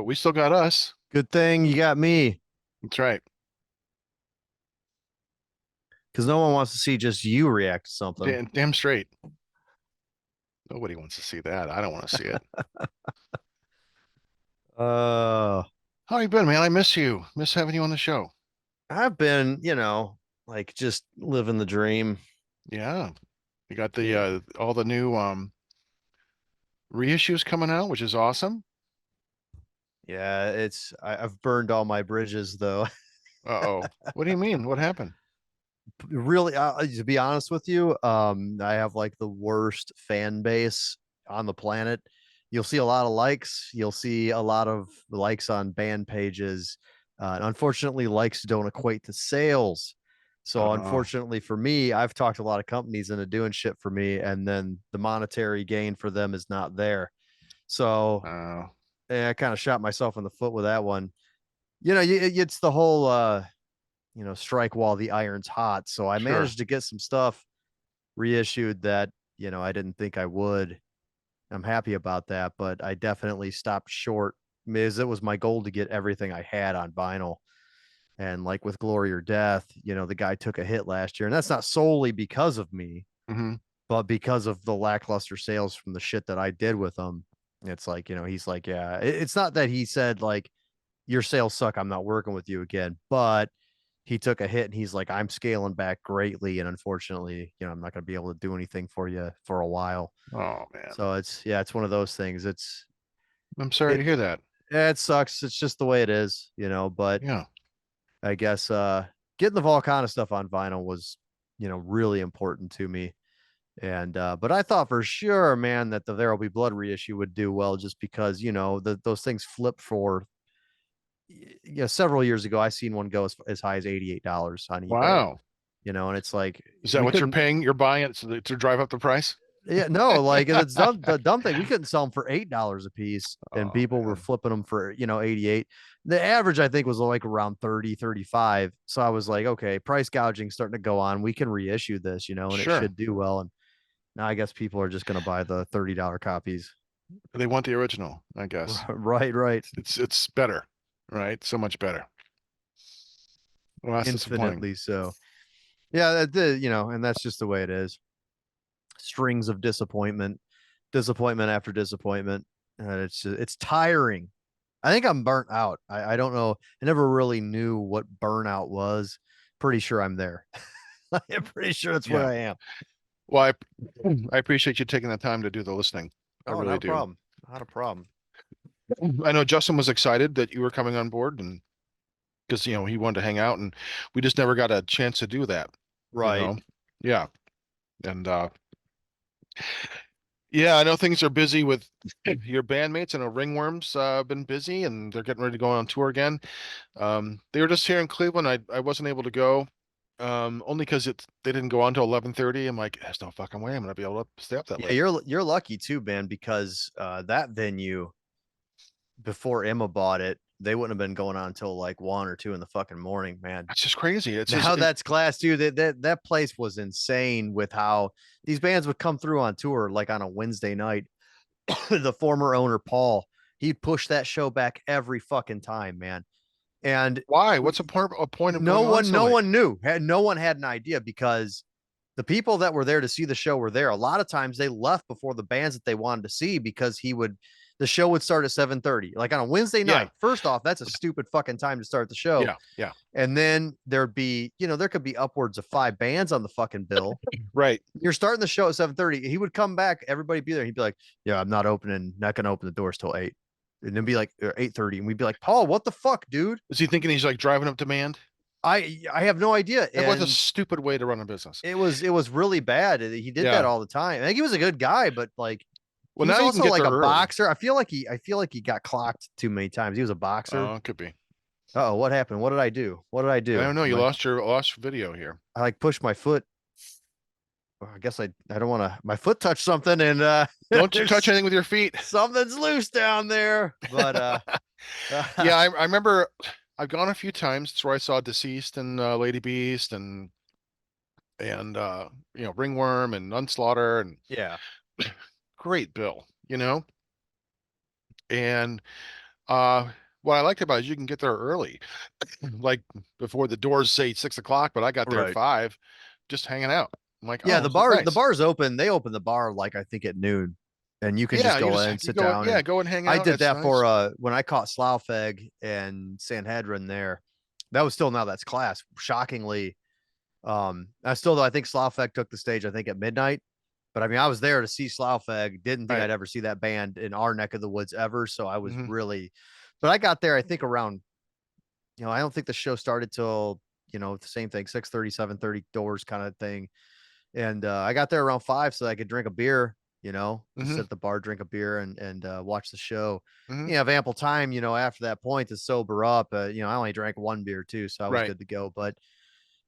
but we still got us. Good thing you got me, That's right. because no one wants to see just you react to something. Damn straight. Nobody wants to see that. I don't want to see it. Uh, How you been, man? I miss you. Miss having you on the show. I've been, like just living the dream. Yeah. You got the Yeah, all the new reissues coming out, which is awesome. yeah. I've burned all my bridges though. Uh-oh. What do you mean? What happened? Really, to be honest with you, I have like the worst fan base on the planet. You'll see a lot of likes. You'll see a lot of likes on band pages. Unfortunately, likes don't equate to sales. So, Uh-oh. unfortunately for me, I've talked a lot of companies into doing shit for me, and then the monetary gain for them is not there. So, Oh, I kind of shot myself in the foot with that one. It's the whole strike while the iron's hot. So I sure. managed to get some stuff reissued that, I didn't think I would. I'm happy about that, but I definitely stopped short because it was my goal to get everything I had on vinyl. And like with Glory or Death, the guy took a hit last year. And that's not solely because of me, Hmm. but because of the lackluster sales from the shit that I did with him. It's like, he's like, yeah, it's not that he said like your sales suck, I'm not working with you again, but he took a hit and he's like, I'm scaling back greatly. And unfortunately, I'm not going to be able to do anything for you for a while. Oh man. So it's one of those things. I'm sorry It, to hear that. it sucks. It's just the way it is, but Yeah. I guess, getting the Volcana stuff on vinyl was, really important to me. And, but I thought for sure, man, that the There Will Be Blood reissue would do well just because, those things flip for, several years ago, I seen one go as high as $88 on eBay, Wow. and it's like Is that we what you're couldn't. paying? You're buying it to drive up the price? Yeah, no, like it's dumb. The dumb thing, we couldn't sell them for $8 a piece, and Oh people were man. flipping them for 88. The average, I think, was like around 30, 35. So I was like, okay, price gouging starting to go on. We can reissue this, and it Sure. should do well. And now I guess people are just going to buy the $30 copies. They want the original, I guess. Right, right. It's better, right? So much better. Well, that's disappointing. Infinitely so. Yeah, and that's just the way it is. Strings of disappointment, disappointment after disappointment. And it's tiring. I think I'm burnt out. I don't know. I never really knew what burnout was. Pretty sure I'm there. I'm pretty sure that's where Yeah. I am. Well, I appreciate you taking the time to do the listening. I Oh, not really a do. problem. Not a problem. I know Justin was excited that you were coming on board and because he wanted to hang out and we just never got a chance to do that, you Right. know. Yeah. And yeah, I know things are busy with your bandmates. I know Ringworm's been busy and they're getting ready to go on tour again. They were just here in Cleveland. I wasn't able to go. Only because they didn't go on till 11:30. I'm like, there's no fucking way I'm gonna be able to stay up that Yeah, late. you're lucky too, man, because that venue before Emma bought it, they wouldn't have been going on until like 1 or 2 in the fucking morning, man. That's just crazy. It's just Now that's class, dude. That place was insane with how these bands would come through on tour like on a Wednesday night. The former owner Paul, he'd push that show back every fucking time, man. And why? What's a point of no going on one, so no late? one knew. No one had an idea because the people that were there to see the show were there. A lot of times they left before the bands that they wanted to see because the show would start at 7:30, like on a Wednesday Yeah, night. First off, that's a stupid fucking time to start the show. yeah, yeah. And then there could be upwards of 5 bands on the fucking bill. Right. You're starting the show at 7:30. He would come back, everybody be there. He'd be like, yeah, I'm not gonna open the doors till 8. And then be like 8:30. And we'd be like, Paul, what the fuck, dude? Is he thinking he's like driving up demand? I have no idea. That was a And stupid way to run a business. it was really bad. He did that Yeah. all the time. I think he was a good guy, but like Well, he was now you can also get like there a early. boxer. I feel like he got clocked too many times. He was a boxer. Could be. Oh, what happened? What did I do? What did I I do? don't know. You lost your video here. I like pushed my foot. Well, I guess I don't want to. My foot touched something, and Don't you touch there's anything with your feet. something's loose down there. But Yeah, I remember. I've gone a few times. It's where I saw Deceased and Lady Beast and Ringworm and Unslaughter and yeah, great bill. And What I liked about it is you can get there early, like before the doors say 6 o'clock, but I got there at Right. 5, just hanging out. I'm like, Yeah, oh, this is the nice. bar's open. They open the bar like I think at noon, and you can Yeah, just go in, you sit go, down, yeah, and go and hang I out. did It's that for nice. when I caught Slough and Sanhedrin there. That was still now that's class. Shockingly, I think Slough took the stage I think at midnight. But I mean, I was there to see Slough. Didn't think Right. I'd ever see that band in our neck of the woods ever. So I was Hmm. really, but I got there I think around I don't think the show started till the same thing 6:30, 7:30 doors kind of thing. And I got there around 5 so I could drink a beer, just Hmm. sit at the bar, drink a beer, and watch the show. Hmm. You have ample time, after that point to sober up. I only drank one beer too, so I was Right. good to go. But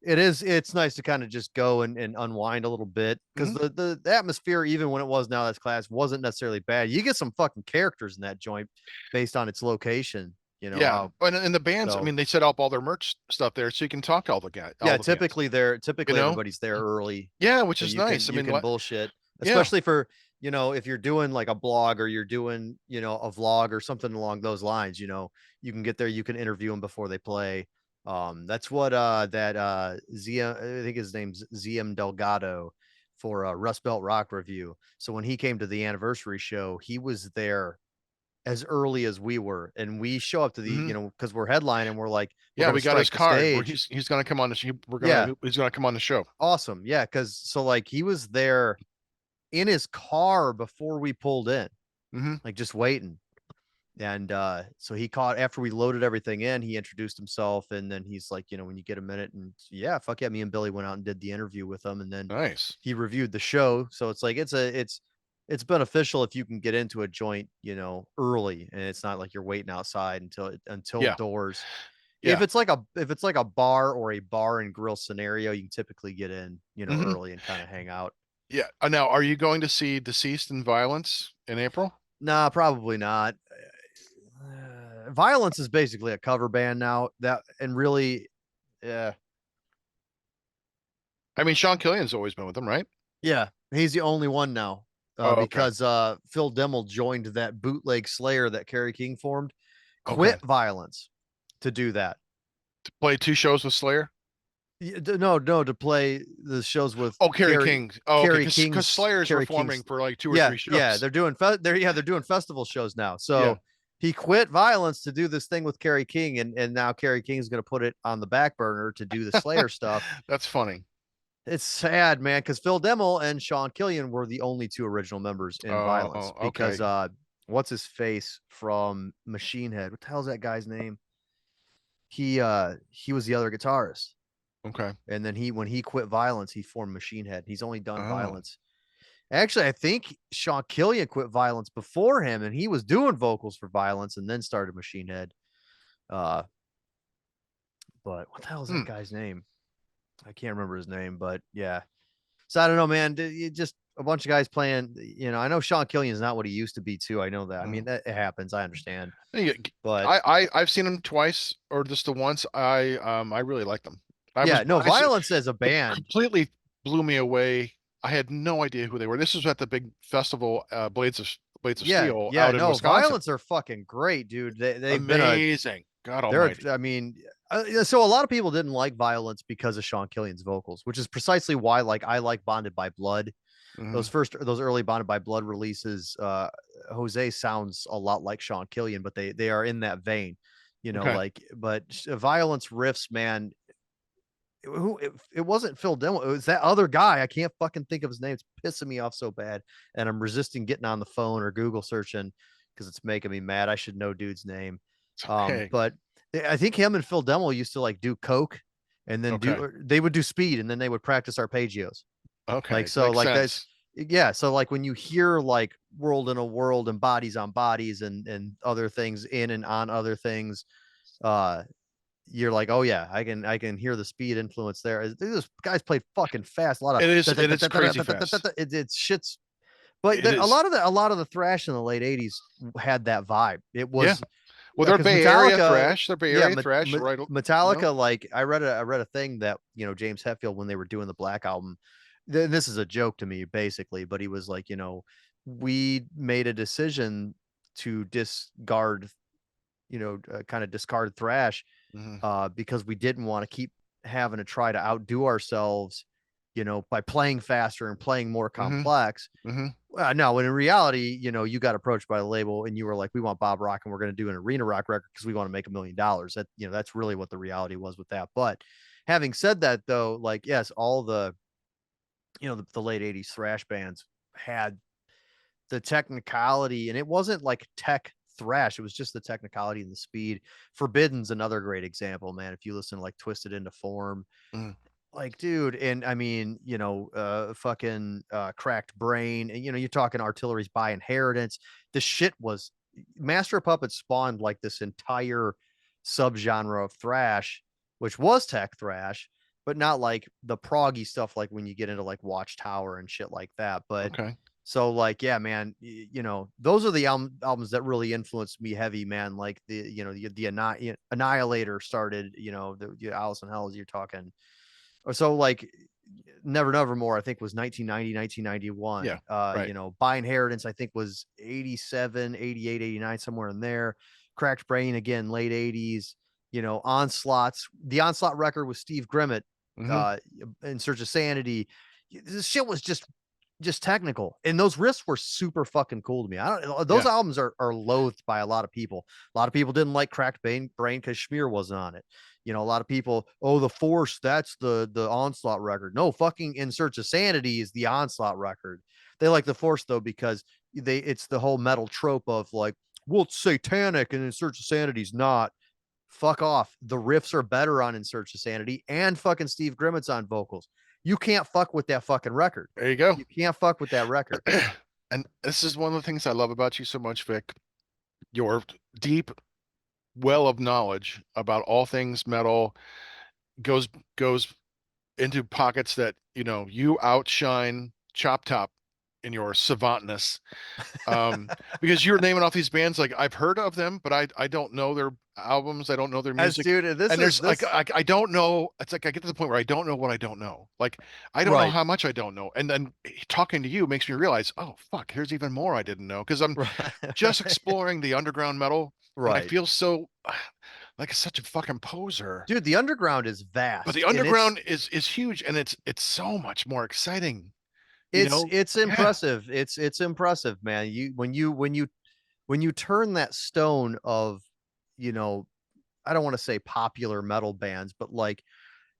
it's nice to kind of just go and unwind a little bit because Hmm. the atmosphere, even when it was now that's class, wasn't necessarily bad. You get some fucking characters in that joint based on its location, Yeah. how And the bands, I so mean, they set up all their merch stuff there so you can talk to all yeah, the bands, you typically know? everybody's there early, Yeah, which so is you can nice. I you mean, can bullshit, yeah. especially for, if you're doing like a blog or you're doing, a vlog or something along those lines, you can get there, you can interview them before they play. That's what that Zia, I think his name's ZM Delgado for Rust Belt Rock Review. So when he came to the anniversary show, he was there as early as we were, and we show up to the, Hmm. because we're headlining, we're like, we're Yeah, gonna we got his strike the card where stage. he's gonna come on Yeah, he's gonna come on the show. awesome. Yeah, because so like he was there in his car before we pulled in, Hmm. like just waiting. And so he caught after we loaded everything in, he introduced himself, and then he's like, when you get a minute, and yeah, fuck yeah, me and Billy went out and did the interview with him, and then Nice. he reviewed the show. So it's like it's beneficial if you can get into a joint, early, and it's not like you're waiting outside until Yeah. doors. Yeah. If it's like a bar or a bar and grill scenario, you can typically get in, Hmm. early and kind of hang out. Yeah. Now, are you going to see Deceased in Violence in April? Nah, probably not. Violence is basically a cover band now. That and really, yeah, I mean, Sean Killian's always been with them, right? yeah, he's the only one now. Oh, okay. Because Phil Demmel joined that bootleg Slayer that Kerry King formed, Okay. quit Violence to do that. To play 2 shows with Slayer? No, no, to play the shows with Oh, Kerry King. Oh, okay. Because Slayer's Kerry performing King's. for like 2 or 3 Yeah, shows. they're doing they're doing festival shows now. Yeah. So he quit Violence to do this thing with Kerry King, and now Kerry King's going to put it on the back burner to do the Slayer stuff. That's funny. It's sad, man, because Phil Demmel and Sean Killian were the only two original members in Violence. Oh, Because okay. what's his face from Machine Head? What the hell's that guy's name? He was the other guitarist. Okay. And then when he quit Violence, he formed Machine Head. He's only done Oh, Violence. Actually, I think Sean Killian quit Violence before him, and he was doing vocals for Violence and then started Machine Head. Uh, but what the hell is that hmm. guy's name? I can't remember his name, but yeah. So I don't know, man. You just a bunch of guys playing. I know Sean Killian's not what he used to be too. I know that. I mean, Mm. that it happens. I understand, Yeah, but I've seen them twice or just the once. I really like them. yeah, no, I s- Violence as a It band. completely blew me away. I had no idea who they were. This was at the big festival, Blades of Yeah, Steel yeah, out in no, Wisconsin. Violence are fucking great, dude. They've been a Amazing. God they're. almighty. I mean, yeah, so a lot of people didn't like Violence because of Sean Killian's vocals, which is precisely why like I like Bonded by Blood. Hmm. Those early Bonded by Blood releases, Jose sounds a lot like Sean Killian, but they are in that vein, Okay. but Violence riffs, man. It wasn't Phil Dillon, it was that other guy. I can't fucking think of his name. It's pissing me off so bad, and I'm resisting getting on the phone or Google searching because it's making me mad. I should know dude's name. It's okay. But I think him and Phil Demmel used to like do coke, and then Okay. they would do speed, and then they would practice arpeggios. Like, Okay. so Makes like that's sense. yeah. So like when you hear like world in a world and bodies on bodies and other things in and on other things, uh, you're like, oh yeah, I can hear the speed influence there. These guys played fucking fast. A lot of It is crazy fast. it's shits. But It is. a lot of the thrash in the late '80s had that vibe. It Yeah. was Well, they're because Bay Area Metallica, thrash. They're Bay yeah, Area thrash, right? Metallica. Like I read a thing that James Hetfield when they were doing the Black album. This is a joke to me, basically, but he was like, we made a decision to discard kind of discard thrash, Hmm. because we didn't want to keep having to try to outdo ourselves, by playing faster and playing more Hmm. complex. Hmm. No, when in reality, you got approached by the label and you were like, we want Bob Rock and we're going to do an arena rock record because we want to make $1 million. That's really what the reality was with that. But having said that, though, like, yes, all the late 80s thrash bands had the technicality, and it wasn't like tech thrash. It was just the technicality and the speed. Forbidden's another great example, man. If you listen to like Twisted Into Form, Hmm. like, dude, and I mean, fucking Cracked Brain, and you're talking Artillery's By Inheritance. The shit was Master of Puppets spawned like this entire subgenre of thrash, which was tech thrash, but not like the proggy stuff like when you get into like Watchtower and shit like that. But Okay. so like, yeah, man, those are the albums that really influenced me heavy, man. Like Annihilator started, the Alice in Hell, as you're talking, or so like Never Nevermore, I think was 1990, 1991. Yeah. Right. By Inheritance, I think was 87, 88, 89, somewhere in there. Cracked Brain again, late 80s. The Onslaught record with Steve Grimmett, Hmm. uh, In Search of Sanity. This shit was just technical, and those riffs were super fucking cool to me. I don't Those Yeah. albums are loathed by a lot of people. A lot of people didn't like Cracked Brain because Schmier wasn't on it. A lot of people, oh, the Force, that's the Onslaught record. No, fucking In Search of Sanity is the Onslaught record. They like the Force though because it's the whole metal trope of like, well, it's satanic and In Search of Sanity's not. Fuck off. The riffs are better on In Search of Sanity, and fucking Steve Grimmett's on vocals. You can't fuck with that fucking record. There you go. You can't fuck with that record. And this is one of the things I love about you so much, Vic. Your deep well of knowledge about all things metal goes goes into pockets that, you outshine Chop Top in your savantness. Um, because you're naming off these bands like I've heard of them, but I don't know their albums, I don't know their As music. dude, this And is there's like this I don't know. It's like I get to the point where I don't know what I don't know. Like I don't know right. how much I don't know. And then talking to you makes me realize, oh fuck, here's even more I didn't know. Because I'm just Right. exploring the underground metal, and I Right. feel so like such a fucking poser. Dude, the underground is But the vast, and underground is huge, and it's so much more exciting. it's Yeah, impressive. It's impressive, man. When you turn that stone of, you know, I don't want to say popular metal bands, but like,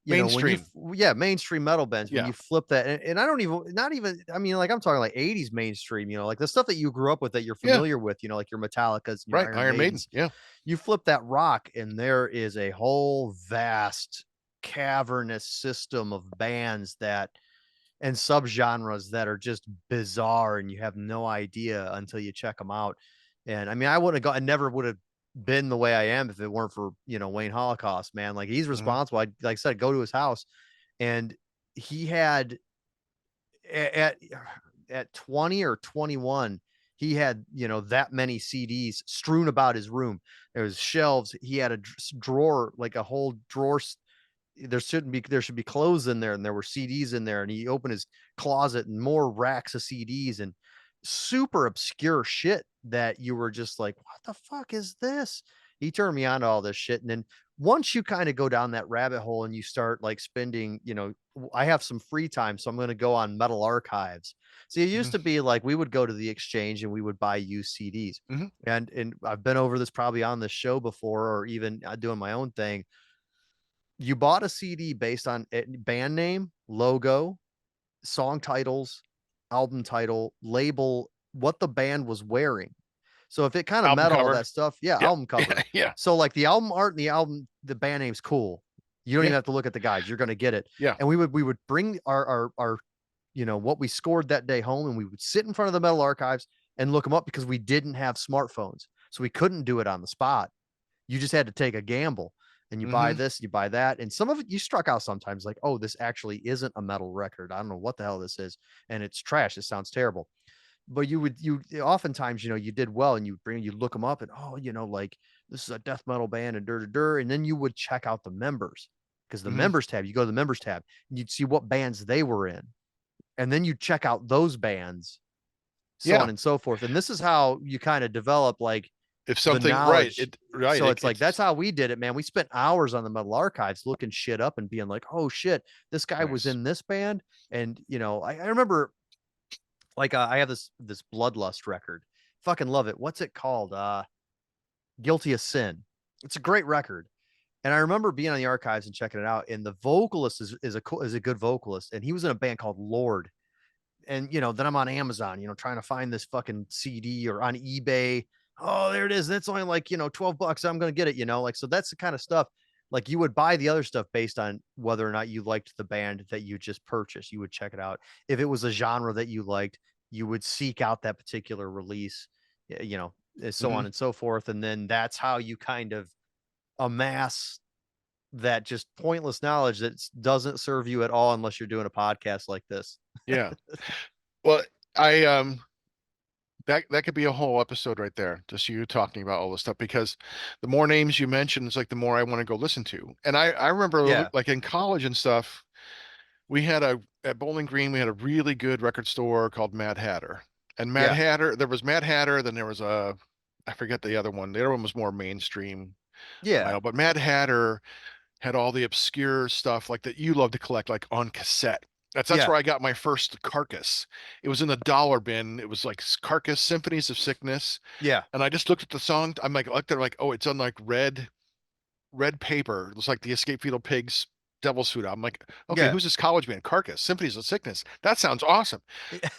when mainstream. yeah, mainstream metal bands, when Yeah, you flip that, and I don't even, not even, I mean, like I'm talking like 80s mainstream, like the stuff that you grew up with that you're yeah, familiar with, like your Metallicas and your right. Iron Iron Maiden. Maidens. Yeah. You flip that rock, and there is a whole vast cavernous system of bands that and subgenres that are just bizarre, and you have no idea until you check them out. And I mean, I never would have been the way I am if it weren't for, Wayne Holocaust, man. Like, he's Hmm. responsible. Like I said, go to his house, and he had at at 20 or 21, he had, that many CDs strewn about his room. There was shelves. He had a drawer, like a whole drawer. There should be clothes in there, and there were CDs in there, and he opened his closet and more racks of CDs and super obscure shit that you were just like, what the fuck is this? He turned me on to all this shit. And then once you kind of go down that rabbit hole and you start like spending, I have some free time, so I'm going to go on Metal Archives. See, it used to Hmm. be like we would go to the exchange and we would buy used CDs. Hmm. And I've been over this probably on this show before, or even doing my own thing. You bought a CD based on band name, logo, song titles, album title, label, what the band was wearing. So if it kind of Album met all cover. that stuff, yeah, Yeah. album cover. Yeah. Yeah. So like the album art and the band name's cool. You don't Yeah. even have to look at the guys. You're gonna get it. Yeah. And we would bring our what we scored that day home, and we would sit in front of the Metal Archives and look them up because we didn't have smartphones. So we couldn't do it on the spot. You just had to take a gamble, and you buy Hmm. this, you buy that. And some of it you struck out sometimes like, oh, this actually isn't a metal record. I don't know what the hell this is. And it's trash. It sounds terrible. But you oftentimes, you did well, and you look them up, and oh, like this is a death metal band and and then you would check out the members, because the Hmm. members tab, you go to the members tab, and you'd see what bands they were in. And then you check out those bands, so Yeah. on and so forth. And this is how you kind of develop like if the something right, knowledge. it right, So it's like that's it's how we did it, man. We spent hours on the metal archives looking shit up and being like, oh shit, this guy was nice. in this band. And I remember like I have this Bloodlust record. Fucking love it. What's it called? Guilty of Sin. It's a great record. And I remember being on the archives and checking it out. And the vocalist is a good vocalist. And he was in a band called Lord. And then I'm on Amazon, trying to find this fucking CD or on eBay. Oh, there it is. That's only like, $12. I'm gonna get it, like so that's the kind of stuff. Like you would buy the other stuff based on whether or not you liked the band that you just purchased. You would check it out. If it was a genre that you liked, you would seek out that particular release, so Hmm. on and so forth. And then that's how you kind of amass that just pointless knowledge that doesn't serve you at all unless you're doing a podcast like this. Yeah. Well, I that could be a whole episode right there, just you talking about all this stuff because the more names you mention, it's like the more I want to go listen to. And I remember Yeah. like in college and stuff, we had a at Bowling Green, we had a really good record store called Mad Hatter. And Mad Yeah. Hatter, there was Mad Hatter, then there was a I forget the other one. The other one was more mainstream Yeah. vinyl, but Mad Hatter had all the obscure stuff like that you love to collect, like on cassette. That's Yeah. where I got my first Carcass. It was in the dollar bin. It was like Carcass Symphonies of Sickness, Yeah. and I just looked at the song. I'm like, looked at it like, oh, it's on like red paper. It looks like the Escape Fetal Pigs Devil's Food. I'm like, okay, Yeah. who's this college band? Carcass Symphonies of Sickness. That sounds awesome.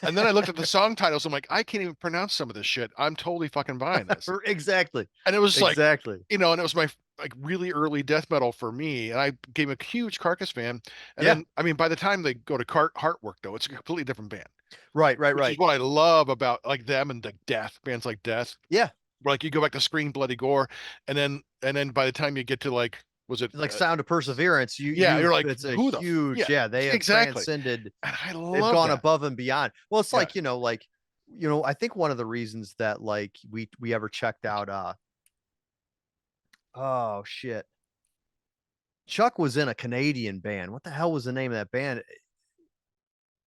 And then I looked at the song titles. I'm like, I can't even pronounce some of this shit. I'm totally fucking buying this. Exactly. And it was like, Exactly. and it was my like really early death metal for me. And I became a huge Carcass fan. And Yeah. then, I mean, by the time they go to Heartwork, though, it's a completely different band, Right. Right. which is Right. what I love about like them and the Death bands like Death. Yeah. Where like you go back to Scream Bloody Gore, and then by the time you get to like, was it? Like Sound of Perseverance, Yeah, you're like, it's a who the? huge, Yeah, yeah, they have exactly. transcended, And I they've love gone that. above and beyond. Well, it's Yeah. like, I think one of the reasons that like we ever checked out oh shit. Chuck was in a Canadian band. What the hell was the name of that band?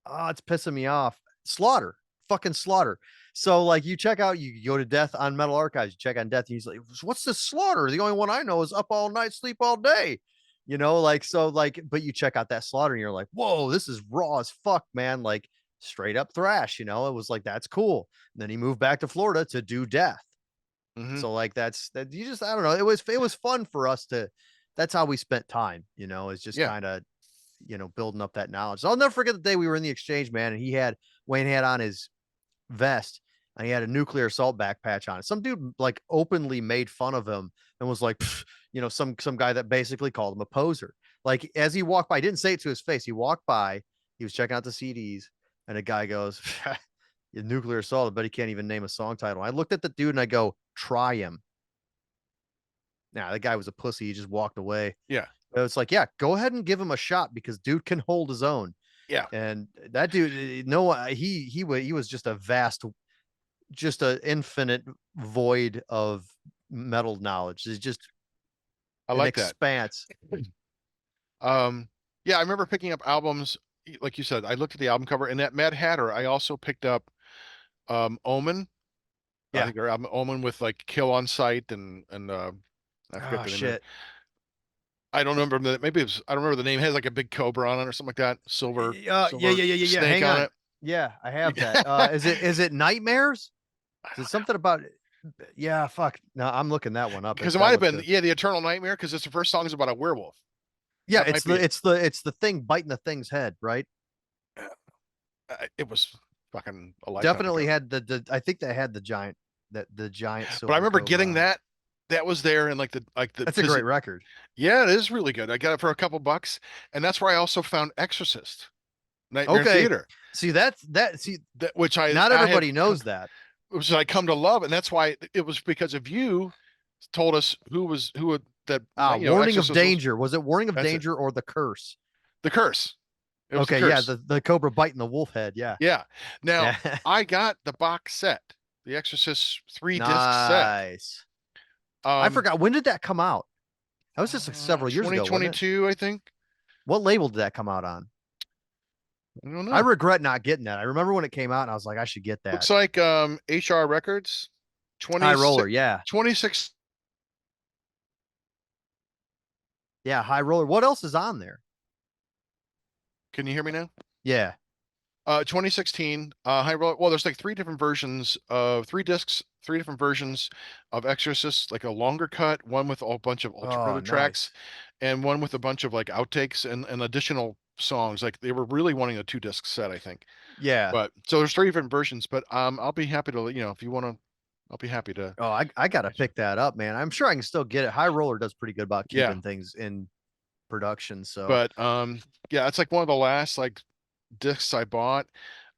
Oh, it's pissing me off. Slaughter, fucking Slaughter. So like you check out, you go to Death on Metal Archives, you check on Death, and he's like, "What's this Slaughter? The only one I know is Up All Night, Sleep All Day." Like so, like, but you check out that Slaughter, and you're like, "Whoa, this is raw as fuck, man!" Like straight up thrash. It was like that's cool. And then he moved back to Florida to do Death. Hmm. So like that's that. You just I don't know. It was fun for us to. That's how we spent time. Is just Yeah. kind of building up that knowledge. So I'll never forget the day we were in the exchange, man, and Wayne had on his vest and he had a nuclear assault back patch on it. Some dude like openly made fun of him and was like, some guy that basically called him a poser. Like as he walked by, he didn't say it to his face. He walked by, he was checking out the CDs, and a guy goes, nuclear assault, but he can't even name a song title. I looked at the dude and I go, try him. Nah, the guy was a pussy. He just walked away. Yeah. It's like, yeah, go ahead and give him a shot because dude can hold his own. Yeah. And that dude, no, he was just a vast, just an infinite void of metal knowledge. It's just I an like that. expanse. Yeah, I remember picking up albums, like you said, I looked at the album cover and that Mad Hatter, I also picked up Omen. I Yeah. think their album Omen with like Kill on Sight and I forget Oh the name of it. shit. I don't remember the maybe it was I don't remember the name. It has like a big cobra on it or something like that. Yeah, Silver yeah, yeah, yeah, yeah. snake Hang on on. it. Yeah, I have that. Yeah. Is it Nightmares? I Is it don't know. something about? Yeah, fuck. No, I'm looking that one up. Because it That might have looks been, good. yeah, the Eternal Nightmare, because it's the first song is about a werewolf. Yeah, That might be it. it's the thing biting the thing's head, right? It was fucking a lifetime Definitely ago. had I think they had the giant But I silver remember cobra getting on it. that. That was there and like the That's a great record. yeah, it is really good. I got it for a couple bucks, and that's where I also found Exorcist, Nightmare Okay. Theater, See that see that which not I had everybody knows that. which I come to love, and that's why it was because of you told us who would that Warning of Exorcist was. Danger. Was it Warning of That's it. Danger or The Curse? The Curse. It was the Okay, yeah, Curse. the cobra biting the wolf head. Yeah. Yeah. Now Yeah. I got the box set, the Exorcist 3 disc set. Nice. I Um, forgot when did that come out? That was just like several years ago, wasn't it? 2022, I think. What label did that come out on? I don't I know. regret not getting that. I remember when it came out and I was like, I should get that. Looks like HR Records. High 26, Roller, yeah. 26. Yeah, High Roller. What else is on there? Can you hear me now? Yeah. 2016, High Roller. Well, there's like three discs, three different versions of Exorcist, like a longer cut, one with a bunch of Oh, alternative tracks, nice. and one with a bunch of like outtakes and additional songs. Like they were really wanting a two disc set, I think. Yeah. But so there's three different versions. But I'll be happy to, if you want to, I'll be happy to. Oh, I gotta pick that up, man. I'm sure I can still get it. High Roller does pretty good about Yeah, keeping things in production. So but yeah, it's like one of the last like discs I bought.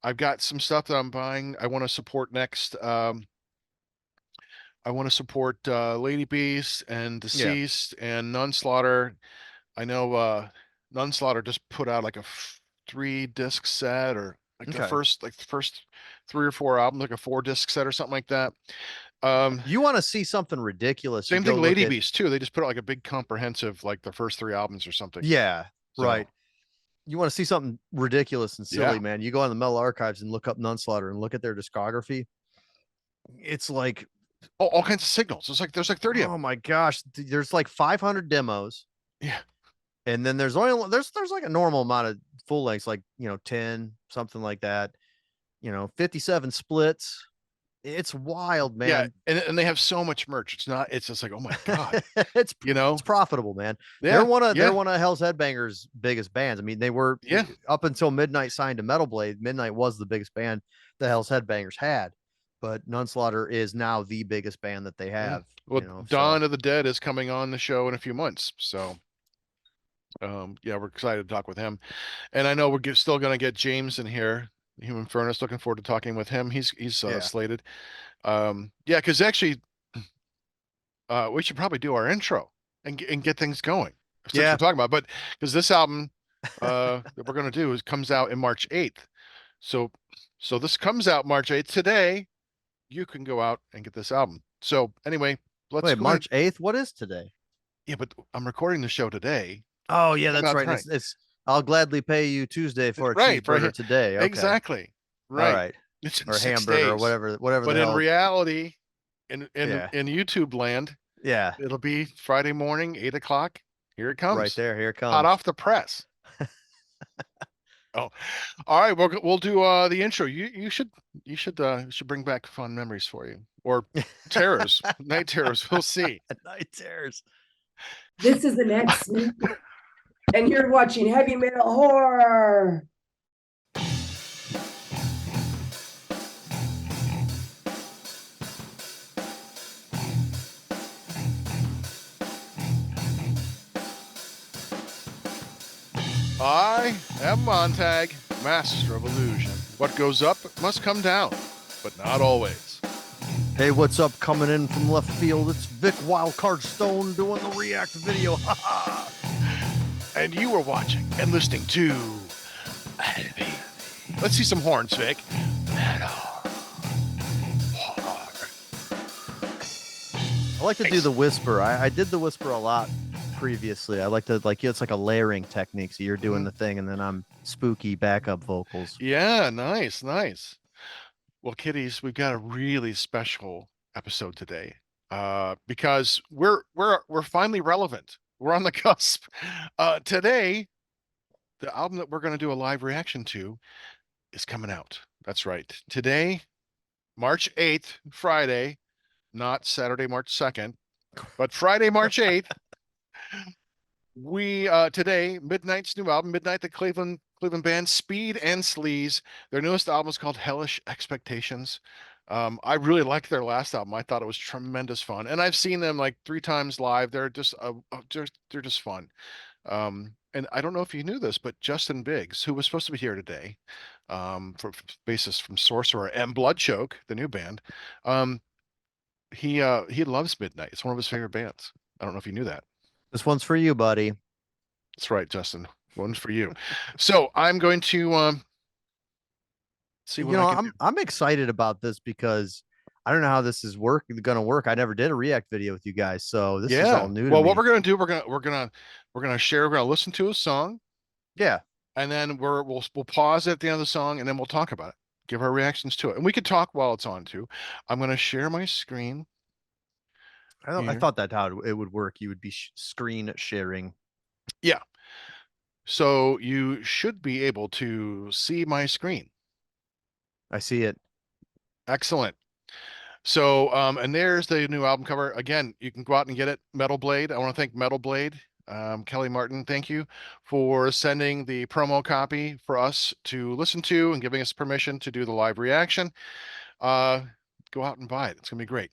I've got some stuff that I'm buying. I want to support next. I want to support Lady Beast and yeah. Deceased and Nunslaughter. I know Nunslaughter just put out like a three disc set or Okay. like the first three or four albums, like a four disc set or something like that. Um, You want to see something ridiculous, you Same go thing, look Lady at Beast too. They just put out like a big comprehensive, like the first three albums or something. yeah, So right. You want to see something ridiculous and yeah, silly, man. You go on the Metal Archives and look up Nunslaughter and look at their discography. It's like, all kinds of signals. There's like 30 of oh them. my gosh, there's like 500 demos. Yeah, And then there's like a normal amount of full lengths, like 10, something like that. 57 splits. It's wild, yeah, man. and they have so much merch. It's just like, oh my God, it's you it's know? profitable, man. They're Yeah, one of they're yeah, one of Hell's Headbangers' biggest bands. I mean, they were yeah. up until Midnight signed to Metal Blade. Midnight was the biggest band the Hell's Headbangers had, but Nunslaughter is now the biggest band that they Yeah. have. Well, So Dawn of the Dead is coming on the show in a few months. So, yeah, we're excited to talk with him. And I know still going to get James in here, Human Furnace. Looking forward to talking with him. He's yeah, slated. Yeah, because actually, we should probably do our intro and get things going since we're yeah. talking about. But because this album that we're going to do comes out in March 8th. So, so this comes out March 8th today. You can go out and get this album. So anyway, let's Wait, go ahead. March 8th. What is today? Yeah, but I'm recording the show today. Oh yeah, Come that's out right. tonight. It's I'll gladly pay you Tuesday for a Right, cheeseburger today. Okay, exactly. all Right. right, It's in or six hamburger or days. whatever the But in hell. reality, Yeah, in YouTube land, yeah. it'll be Friday morning, 8 o'clock. Here it Right comes. there. Here it Hot comes. off the press. Oh, all right. We'll do the intro. You should bring back fun memories for you. Or terrors, night terrors. We'll see. Night terrors. This is the next, and you're watching Heavy Metal Horror. I am Montag, master of illusion. What goes up must come down, but not always. Hey, what's up? Coming in from left field, it's Vic Wildcard Stone doing the react video. And you are watching and listening to. Let's see some horns, Vic. Metal. Horror. I like to do the whisper. I did the whisper a lot previously. I like to it's like a layering technique. So you're doing the thing, and then I'm spooky backup vocals. Yeah, nice, nice. Well, kiddies, we've got a really special episode today. Because we're finally relevant. We're on the cusp. Today, the album that we're going to do a live reaction to is coming out. That's right. Today, March 8th, Friday, not Saturday, March 2nd, but Friday, March 8th. We today, Midnight's new album, Midnight, the Cleveland band, Speed and Sleaze. Their newest album is called Hellish Expectations. I really liked their last album. I thought it was tremendous fun, and I've seen them like 3 times live. They're just they're just fun. And I don't know if you knew this, but Justin Biggs, who was supposed to be here today, for bassist from Sorcerer and Bloodchoke, the new band, um, he loves Midnight. It's one of his favorite bands. I don't know if you knew that. This one's for you, buddy. That's right, Justin. One's for you. So I'm going to see what I can do. I'm excited about this because I don't know how this is gonna work. I never did a react video with you guys, so this is all Yeah. new to Well, what me. we're gonna do, we're gonna share. We're gonna listen to a song, Yeah. and then we'll pause at the end of the song, and then we'll talk about it. give our reactions to it. And we could talk while it's on too. I'm going to share my screen. I Here. thought that how it would work. You would be screen sharing. Yeah. So you should be able to see my screen. I see it. Excellent. So, and there's the new album cover. Again, you can go out and get it. Metal Blade. I want to thank Metal Blade. Kelly Martin, thank you for sending the promo copy for us to listen to and giving us permission to do the live reaction. Go out and buy it. It's gonna be great.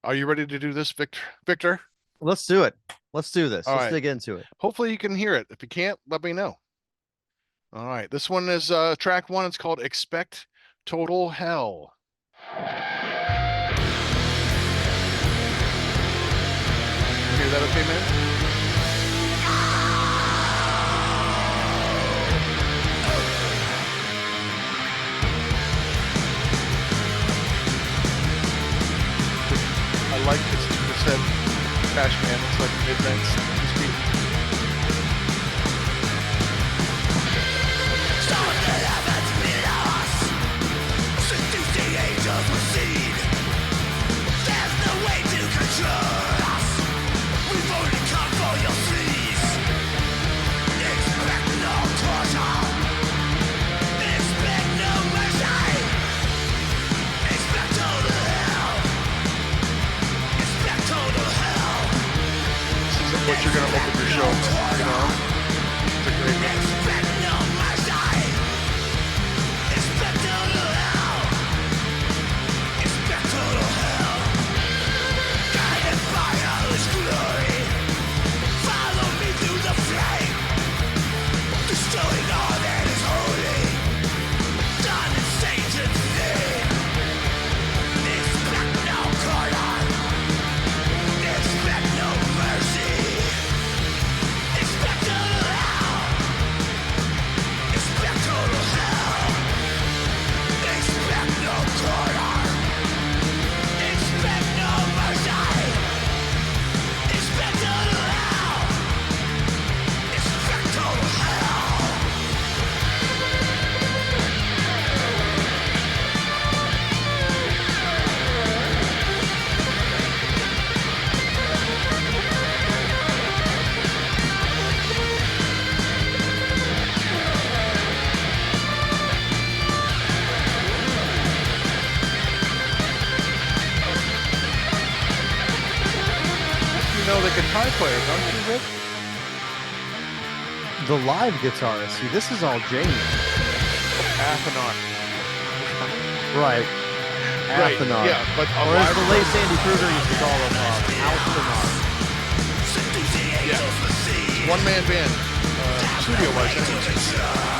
Are you ready to do this, Victor? Let's do it. Let's do this. All Let's right. dig into it. Hopefully you can hear it. If you can't, let me know. All right. This one is track 1. It's called Expect Total Hell. Hear that okay, man? I like this. It said Cash Man. It's like midnight. What you're gonna open your show, you know? It's a great mix. The guitar player, don't you, Rick? The live guitarist. See, this is all Jamie. Half an hour. Right. Half an hour. Yeah, but or as the late Sandy Kruger used to call him, half an hour. Yeah. One-man band. Studio-wise, anyway.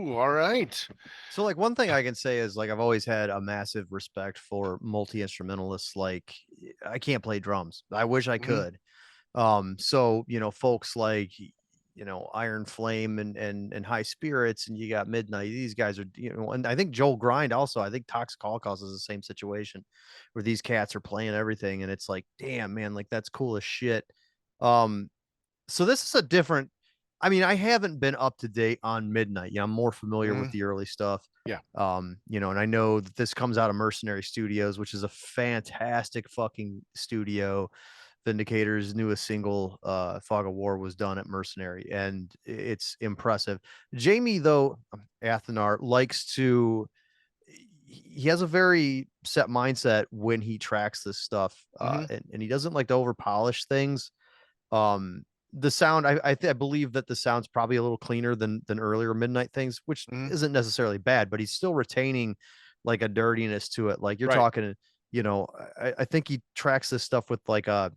All right. So like one thing I can say is like I've always had a massive respect for multi-instrumentalists. Like I can't play drums. I wish I could. So you know, folks like Iron Flame and High Spirits, and you got Midnight. These guys are, and I think Joel Grind also. I think Toxic Holocaust is the same situation where these cats are playing everything, and it's like, damn man, like that's cool as shit. So this is a different. I mean, I haven't been up to date on Midnight. I'm more familiar with the early stuff. Yeah. And I know that this comes out of Mercenary Studios, which is a fantastic fucking studio. Vindicator's newest single, Fog of War, was done at Mercenary, and it's impressive. Jamie, though, Athenar likes to he has a very set mindset when he tracks this stuff, Mhm. and he doesn't like to over polish things. Um, the sound, I believe that the sound's probably a little cleaner than earlier Midnight things, which Mhm. isn't necessarily bad, but he's still retaining like a dirtiness to it. Like you're Right. talking, I think he tracks this stuff with like a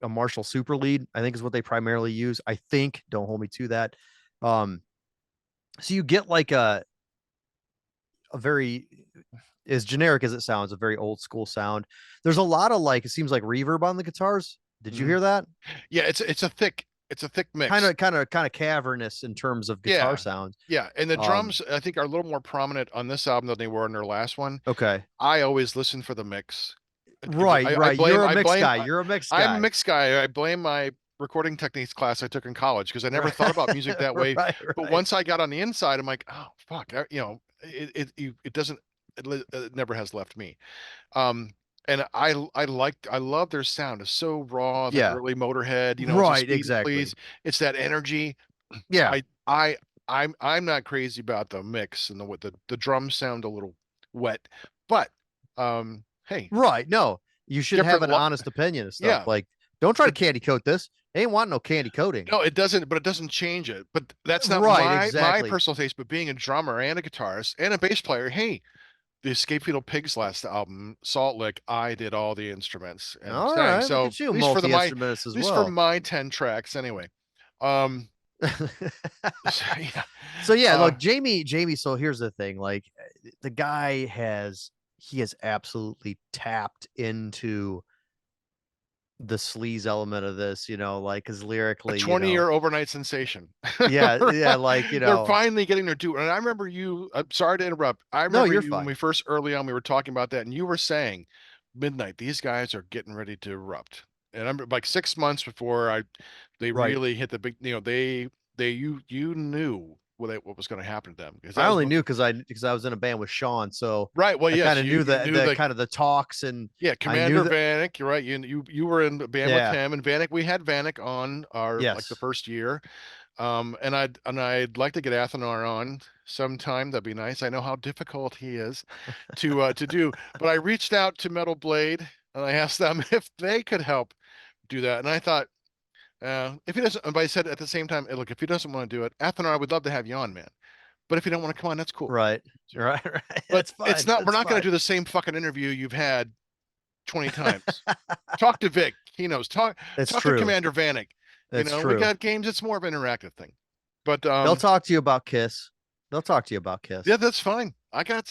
Marshall Super Lead, I think is what they primarily use. I think, don't hold me to that. Um, so you get like a very, as generic as it sounds, a very old school sound. There's a lot of like, it seems like reverb on the guitars. Did you Mhm. hear that? Yeah, it's a thick Kind mix. of kind of cavernous in terms of guitar Yeah. sound. Yeah, and the Um, drums I think are a little more prominent on this album than they were in their last one. okay. I always listen for the mix. Right, I right. blame You're a I mix blame guy. You're a mix I'm a guy. mixed guy. I blame my recording techniques class I took in college because I never Right. thought about music that way. Right, But right. once I got on the inside, I'm like, oh fuck, it doesn't it never has left me. Um, and I love their sound. It's so raw, that Yeah. early Motorhead, it's a Right, speed and exactly. please. It's that energy. Yeah. I I'm not crazy about the mix and the drums sound a little wet, but hey, Right. No, you should have different an honest opinion of stuff. yeah. Like, don't try to It candy coat this. Ain't want no candy coating. no, it doesn't, but it doesn't change it. But that's not Right, my exactly. personal taste. But being a drummer and a guitarist and a bass player, hey, the Escape Fetal Pigs last album, Salt Lick, I did all the instruments and All sang. right, look So at you, at multi-instrumentist as least for well. my 10 tracks anyway. Um yeah. So yeah, Uh look, Jamie. So here's the thing: like, the guy he has absolutely tapped into the sleaze element of this. Like, because a lyrically, 20-year overnight sensation. yeah, yeah, Right? like They're finally getting their due. And I remember you, I'm sorry to interrupt. I no, remember you're you when fine. we first early on we were talking about that, and you were saying, Midnight, these guys are getting ready to erupt. And I remember like 6 months before they Right. really hit the big, you knew what was going to happen to them because I that was only knew because I was in a band with Sean, so right. Well, I kind yes, of knew you knew the the kind of the talks, and yeah, I knew Commander that. Vanek. You're right. You were in a band with Yeah. him and Vanek. We had Vanek on our like the Yes. first year. And I'd like to get Athanar on sometime. That'd be nice. I know how difficult he is to do. But I reached out to Metal Blade and I asked them if they could help do that. And I thought, if he doesn't, but I said at the same time, "Hey, look, if he doesn't want to do it, Athanar, I would love to have you on, man. But if you don't want to come on, that's cool. Right. Right. Right. But That's it's fine. not. We're That's not going to fine. do the same fucking interview you've had 20 times. Talk to Vic. He knows. It's Talk to true. Commander Vanek. It's We true. got games. It's more of an interactive thing. But They'll talk to you about Kiss. They'll talk to you about yeah, Kiss. that's fine.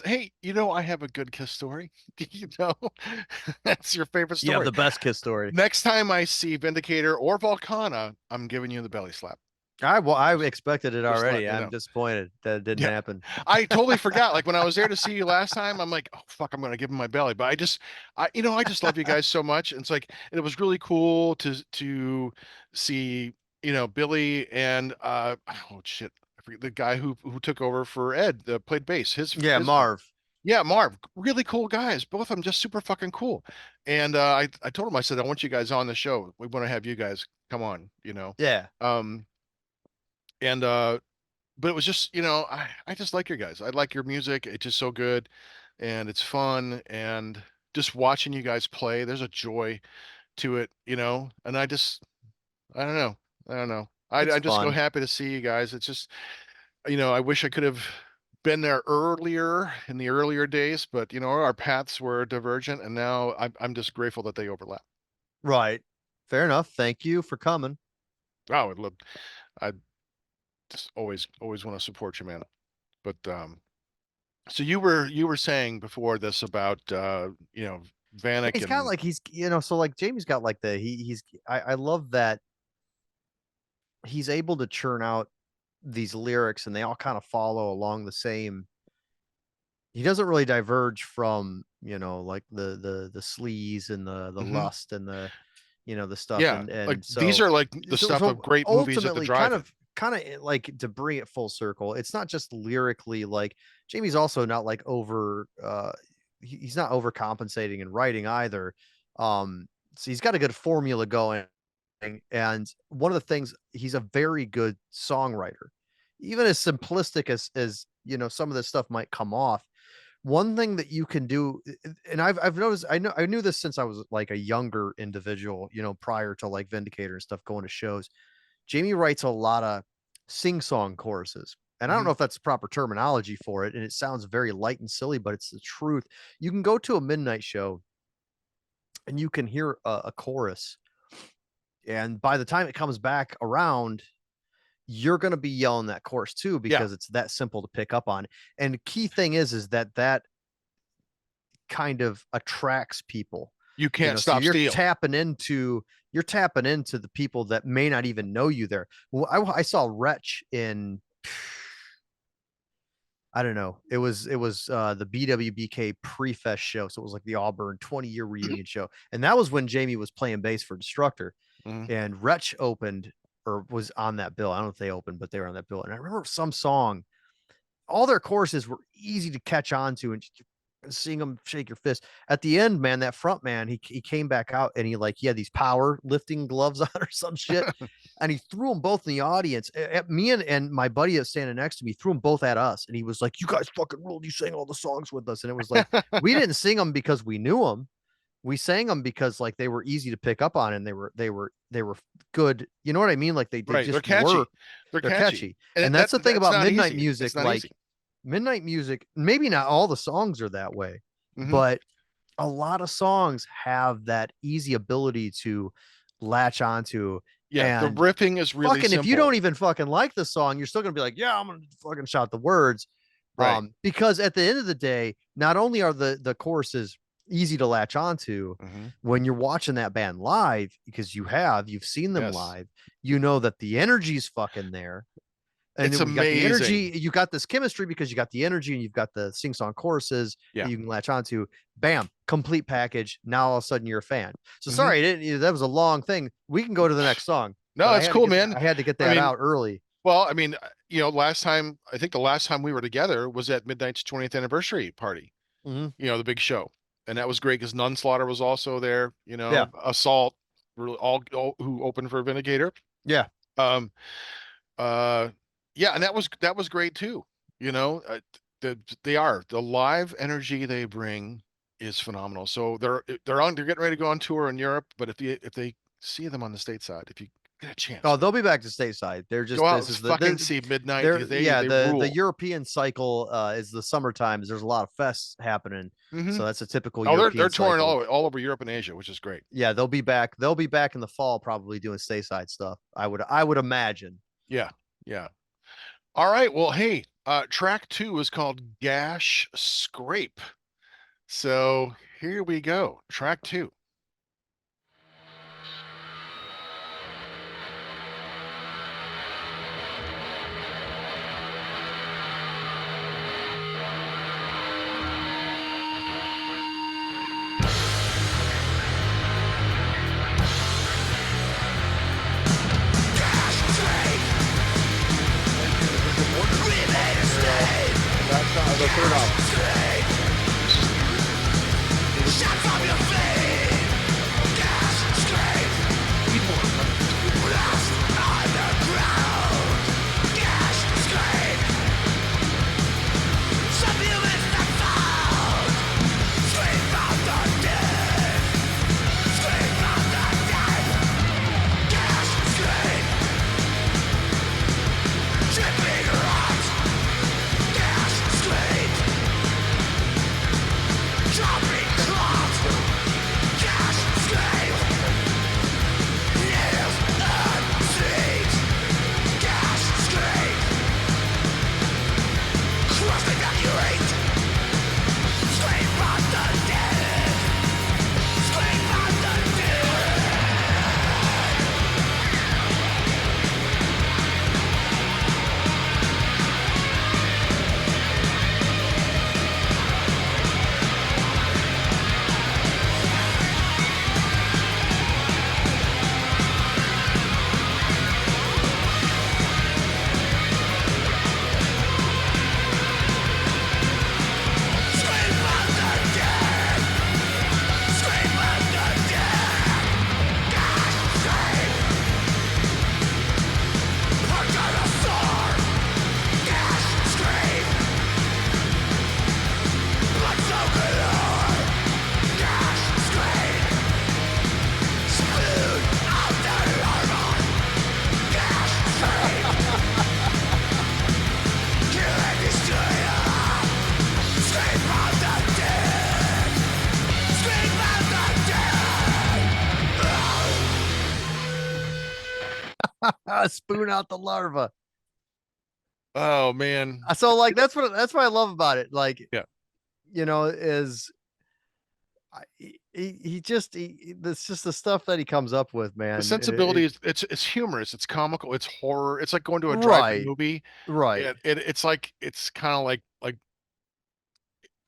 Hey, I have a good Kiss story. You know, that's your favorite You have story. the best Kiss story. Next time I see Vindicator or Volcana, I'm giving you the belly slap. I Just, expected it just let already. you I'm know. disappointed that it didn't Yeah, happen. I totally forgot. Like when I was there to see you last time, I'm like, oh fuck, I'm gonna give him my belly. But I just love you guys so much. And it's like, and it was really cool to see, Billy and oh shit, I forget the guy who took over for Ed, played bass. Yeah, His Marv. Yeah, Marv, really cool guys. Both of them just super fucking cool. And I told him, I said, I want you guys on the show. We want to have you guys come on. Yeah, Um, and but it was just, I just like your guys. I like your music. It's just so good and it's fun and just watching you guys play, there's a joy to it. And I don't know. I don't know. it's I'm just so fun. happy to see you guys. It's just, I wish I could have been there earlier in the earlier days, but our paths were divergent and now I'm just grateful that they overlap. Right. Fair enough. Thank you for coming. Wow, I just always want to support you, man. But so you were saying before this about Yeah, Vanek he's got and like so like Jamie's got like he's I love that he's able to churn out these lyrics and they all kind of follow along the same. He doesn't really diverge from, like the sleaze and the Mhm. lust and the stuff, Yeah, and like these are like the so stuff of so great movies at the ultimately kind drive-in. of like to bring it full circle. It's not just lyrically like Jamie's also not like he's not overcompensating in writing either. So he's got a good formula going, and one of the things, he's a very good songwriter. Even as simplistic as some of this stuff might come off, one thing that you can do, and I've noticed, I knew this since I was like a younger individual, you know, prior to like Vindicator and stuff, going to shows. Jamie writes a lot of sing song choruses. And I don't Mhm. know if that's the proper terminology for it. And it sounds very light and silly, but it's the truth. You can go to a midnight show and you can hear a chorus. And by the time it comes back around, you're going to be yelling that chorus too, Yeah, because it's that simple to pick up on. And the key thing is that kind of attracts people, you you can't know, so stop steal. you're tapping into the people that may not even know you there. Well, I saw Wretch in, I don't know. It was the BWBK pre-fest show. So it was like the Auburn 20-year reunion show. And that was when Jamie was playing bass for Destructor. Mhm. And Wretch opened, or was on that bill. I don't know if they opened, but they were on that bill. And I remember some song, all their choruses were easy to catch on to and sing them, shake your fist. At the end, man, that front man, he came back out and he had these power lifting gloves on or some shit. And he threw them both in the audience at me and my buddy that's standing next to me, threw them both at us. And he was like, "You guys fucking ruled. You sang all the songs with us." And it was like, we didn't sing them because we knew them. We sang them because like they were easy to pick up on and they were good. You know what I mean? Like they Right. They're just catchy. were. They're They're catchy. catchy. And And that's the thing that's about not midnight easy. It's music. not Like easy. midnight music, maybe not all the songs are that way, Mhm. but a lot of songs have that easy ability to latch onto. Yeah, the And riffing is really fucking, if you simple. don't even fucking like the song, you're still gonna be like, yeah, I'm gonna fucking shout the words. Right. Because at the end of the day, not only are the choruses easy to latch onto, Mhm. when you're watching that band live, because you've seen them Yes. live, you know that the energy's fucking there. And It's then we got the energy, amazing. you got this chemistry because you got the energy and you've got the sing song choruses Yeah. that you can latch onto. Bam, complete package. Now all of a sudden you're a fan. So Mhm. sorry, that was a long thing. We can go to the next song. No, but it's cool, man. I had to get I that mean, out early. well, I mean, you know, I think the last time we were together was at Midnight's 20th anniversary party, Mhm. you know, the big show. And that was great because Nunslaughter was also there, you Yeah. know, Assault, really all who opened for Vindicator. Yeah. Um, uh, yeah, and that was great too. You know, the live energy they bring is phenomenal. So they're getting ready to go on tour in Europe, but if they see them on the stateside, if you get a chance, Oh, man, they'll be back to stateside. They're go just, out this and is fucking see Midnight they're, because yeah, they the rule. European cycle is the summer times. There's a lot of fests happening. Mhm. So that's a typical Oh, they're European touring cycle. all over Europe and Asia, which is great. Yeah, they'll be back. They'll be back in the fall, probably doing stateside stuff. I would imagine. Yeah, yeah. All right. Well, hey, track 2 is called Gash Scrape. So here we go. Track 2. The third album. Spoon out the larva. Oh man. So like that's what I love about it. Like, Yeah. you know, is he just that's just the stuff that he comes up with, The man. sensibility is it's humorous, it's comical, it's horror. It's like going to a drive-in Right, movie. right. It's like it's kind of like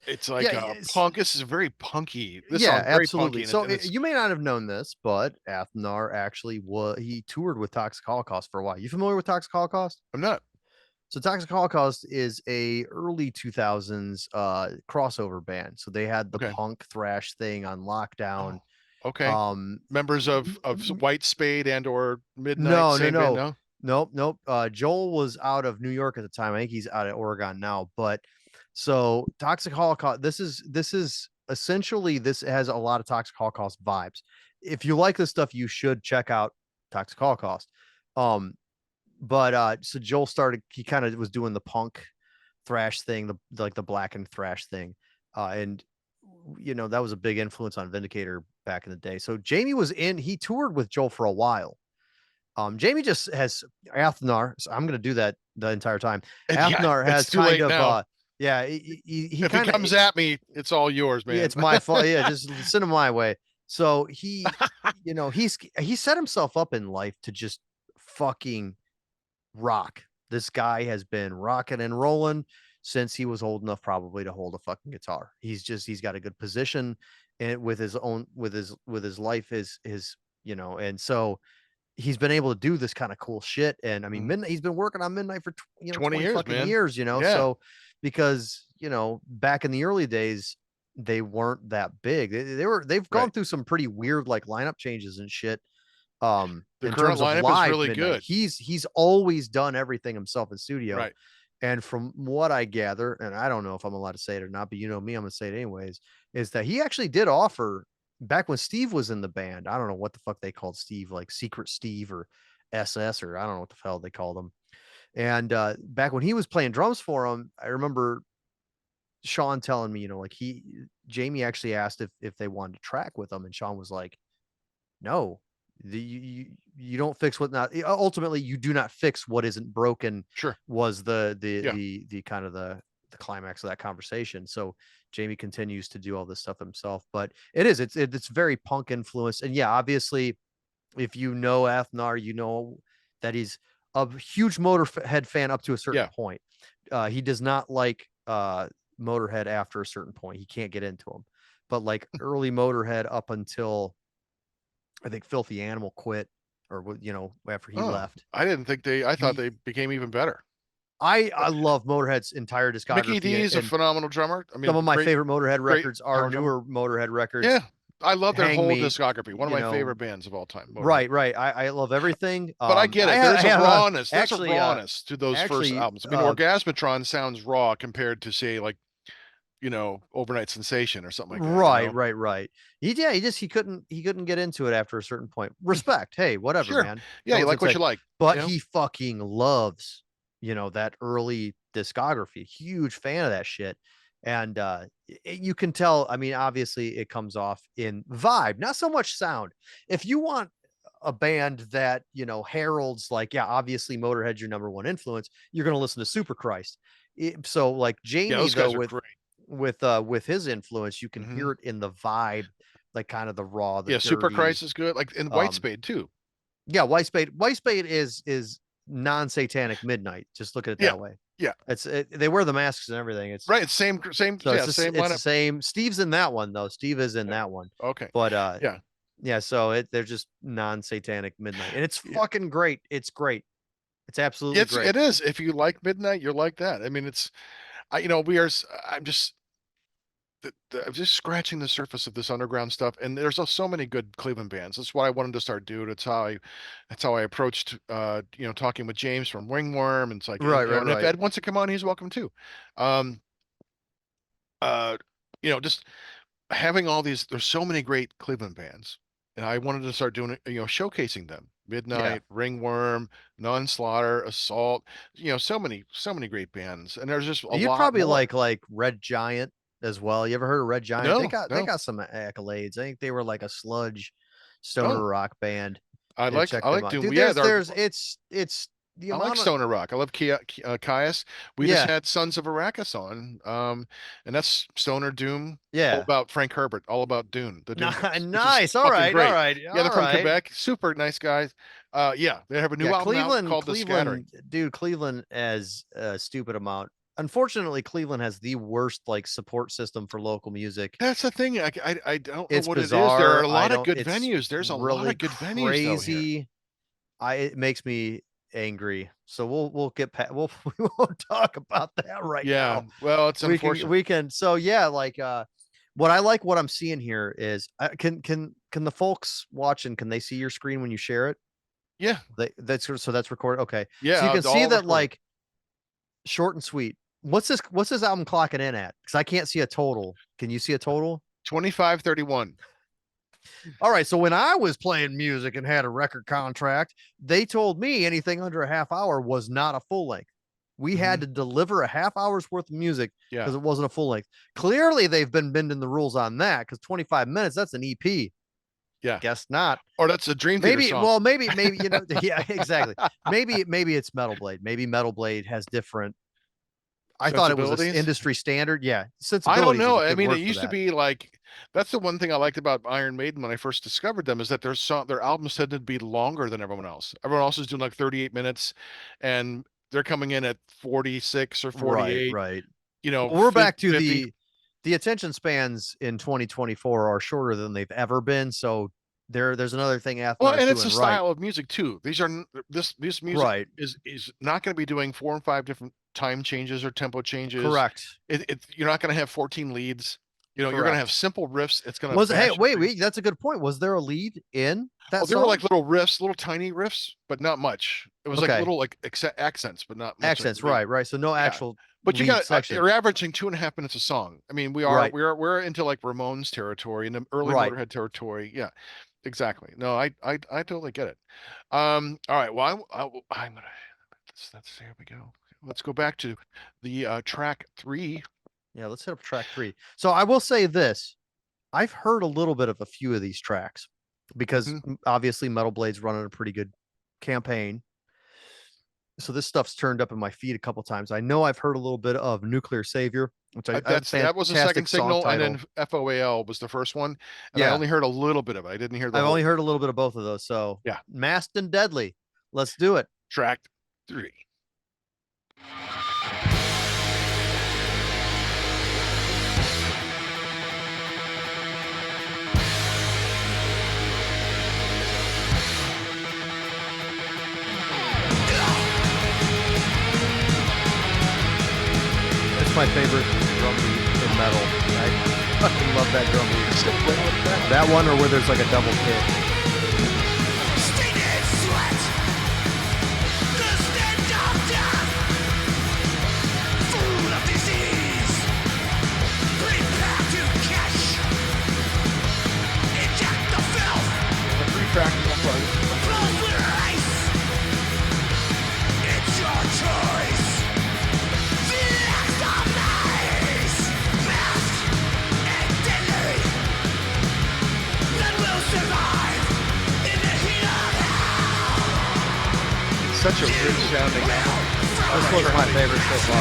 it's Yeah, like punk. This is very punky. This yeah, song's very punky absolutely. So and it's you may not have known this, but Athnar actually he toured with Toxic Holocaust for a while. You familiar with Toxic Holocaust? I'm not So Toxic Holocaust is a early 2000s crossover band. So they had the okay. punk thrash thing on Lockdown. Oh, okay. Um Members of White Spade and or Midnight, no, no, same band, no. no? Nope, nope. Joel was out of New York at the time. I think he's out of Oregon now. But so Toxic Holocaust, this is essentially this has a lot of Toxic Holocaust vibes. If you like this stuff, you should check out Toxic Holocaust. Um, but so Joel started, he kind of was doing the punk thrash thing, like the blackened thrash thing. And you know, that was a big influence on Vindicator back in the day. So Jamie he toured with Joel for a while. Jamie just has Athnar. So I'm going to do that the entire time. Yeah, Athnar it's has too kind late of, now. yeah, he If he kind of, comes at me, it's all yours, yeah, man. it's my fault. Yeah, just send him my way. So he, you know, he set himself up in life to just fucking rock. This guy has been rocking and rolling since he was old enough probably to hold a fucking guitar. He's got a good position and with his own with his life his you know, and so he's been able to do this kind of cool shit. And I mean, Mhm. Midnight, he's been working on Midnight for 20 20 years, fucking man. years, you know. Yeah, So because back in the early days, they weren't that big. They've gone right. through some pretty weird like lineup changes and shit. The In current terms of lineup is live really Midnight, good. he's always done everything himself in studio. Right. And from what I gather, and I don't know if I'm allowed to say it or not, but you know me, I'm gonna say it anyways, is that he actually did offer back when Steve was in the band. I don't know what the fuck they called Steve, like Secret Steve or SS, or I don't know what the hell they called him. And back when he was playing drums for him, I remember Sean telling me, like Jamie actually asked if they wanted to track with him, and Sean was like, no, you don't fix what not ultimately you do not fix what isn't broken Sure. was Yeah. the kind of the climax of that conversation. So Jamie continues to do all this stuff himself, but it's very punk influence. And yeah, obviously if you know Athnar, you know that he's a huge Motorhead fan up to a certain Yeah. point. He does not like Motorhead after a certain point. He can't get into them. But like early Motorhead up until I think Filthy Animal quit or after he Oh, left. I didn't think I thought He they became even better. I love Motorhead's entire Mickey D discography is a and phenomenal drummer. I some mean, of my great, favorite Motorhead great records are power drummer. newer Motorhead records. Yeah. I love their Hang whole Me, discography. One of my favorite bands of all time, Motorhead. right, right. I love everything. But I get I it. have, I There's a have rawness. There's a actually rawness to those first actually albums. I mean, Orgasmatron sounds raw compared to say like, Overnight Sensation or something like that, right, right, right. He couldn't get into it after a certain point. Respect. Hey, whatever, Sure. man. Yeah, No you one's like gonna what say, you like, but he fucking loves, that early discography. Huge fan of that shit. And you can tell, I mean, obviously it comes off in vibe, not so much sound. If you want a band that, heralds like, yeah, obviously Motorhead's your number one influence, you're gonna listen to Super Christ. So like Yeah, Jamie those though guys are great. with his influence, you can Hmm. hear it in the vibe, like kind of the raw, the Yeah, Super dirty. Christ is good. Like in Um, Whitespade too. yeah, White Spade is non-satanic midnight. Just look at it Yeah. that way. Yeah. They wear the masks and everything. It's Right. Same, so yeah, same it's the lineup. same. Steve's in that one though. Steve is in Yeah. that one. Okay. But Yeah. yeah, so they're just non-satanic midnight. And it's Yeah. fucking great. It's great. It's absolutely great. It is. If you like Midnight, you're like that. I mean, we are, I'm just, I'm just scratching the surface of this underground stuff. And there's so many good Cleveland bands. That's what I wanted to start doing. That's how I approached, talking with James from Wingworm. And it's like, Right, right, and if right. Ed wants to come on, he's welcome too. Um, uh, just having all these, there's so many great Cleveland bands, and I wanted to start doing it, showcasing them. Yeah. Midnight, Ringworm, Non-Slaughter, Assault, so many great bands, and there's just a You'd lot probably more. like Red Giant as well. You ever heard of Red Giant? They No, got no, some accolades. I think they were like a sludge oh, stoner rock band. I and like check I them like out. Doom. Dude, Yeah, there's it's the I like amount of stoner rock. I love Caius. We just yeah, had Sons of Arrakis on, and that's stoner doom, all yeah. about Frank Herbert, all about Dune, the Dune books, which is Nice. All fucking right, all great. right, Yeah, they're all from right. Quebec, super nice guys. Yeah, they have a new Yeah, album out Cleveland, called The Scattering. Dude, Cleveland has a stupid amount. Unfortunately, Cleveland has the worst like support system for local music. That's the thing. I don't know It's what it is. There are bizarre. a I lot of don't. good It's venues. There's a lot really of good venues though here. crazy. It makes me angry. So we'll get we won't talk about that right Yeah, now. well, it's unfortunate. We can. So yeah, like what I'm seeing here is can the folks watching, can they see your screen when you share it? Yeah, So that's recorded. Okay. So you yeah, can it's see all that recorded. like short and sweet. What's this album clocking in at? Because I can't see a total. Can you see a total? 25:31. All right. So when I was playing music and had a record contract, they told me anything under a half hour was not a full length. We had to deliver a half hour's worth of music Yeah. because it wasn't a full length. Clearly, they've been bending the rules on that because 25 minutes, that's an EP. Yeah. Guess not. Or that's a Dream Theater Maybe, song. well, maybe, you know, yeah, exactly. Maybe it's Metal Blade. Maybe Metal Blade has different. I thought it was an Sensibilities? industry standard. Yeah. I don't Sensibilities is know. a I good mean, it word for used to that. be like that's the one thing I liked about Iron Maiden when I first discovered them is that their albums tended to be longer than everyone else. Everyone else is doing like 38 minutes, and they're coming in at 46 or Right, 48. right. You know, Well, we're back to 50. the attention spans in 2024 are shorter than they've ever been. So there's another thing Well, Athnar is and it's doing a right. style of music too. These are this music Right. is not going to be doing 4 and 5 different time changes or tempo changes. Correct. You're not going to have 14 leads. You know, you're going to Correct. have simple riffs. It's going to Was it, hey, bash your face. wait, that's a good point. Was there a lead in that Oh, there were song? like little riffs, little tiny riffs, but not much. It was like Okay. little like accents, but not much. Accents, right, right. So no actual But you lead got section. you're averaging 2.5 minutes a song. I mean, Right. we're into like Ramones territory and the early Right. Motorhead territory. Yeah, exactly. No, I totally get it. All right. Well, I'm gonna that's here we go. Let's go back to the track 3. Yeah, let's hit up track 3. So I will say this. I've heard a little bit of a few of these tracks because obviously Metal Blade's running a pretty good campaign. So this stuff's turned up in my feed a couple times. I know I've heard a little bit of Nuclear Savior, which That was the second signal, and then FOAL was the first one. And I only heard a little bit of it. I didn't hear the I've whole only heard a little bit of both of those. So yeah, Masked and Deadly. Let's do it. track 3. It's my favorite drum beat in metal. I fucking love that drum beat. That one, or where there's like a double kick. Such a rich sounding album. This was my favorite so far.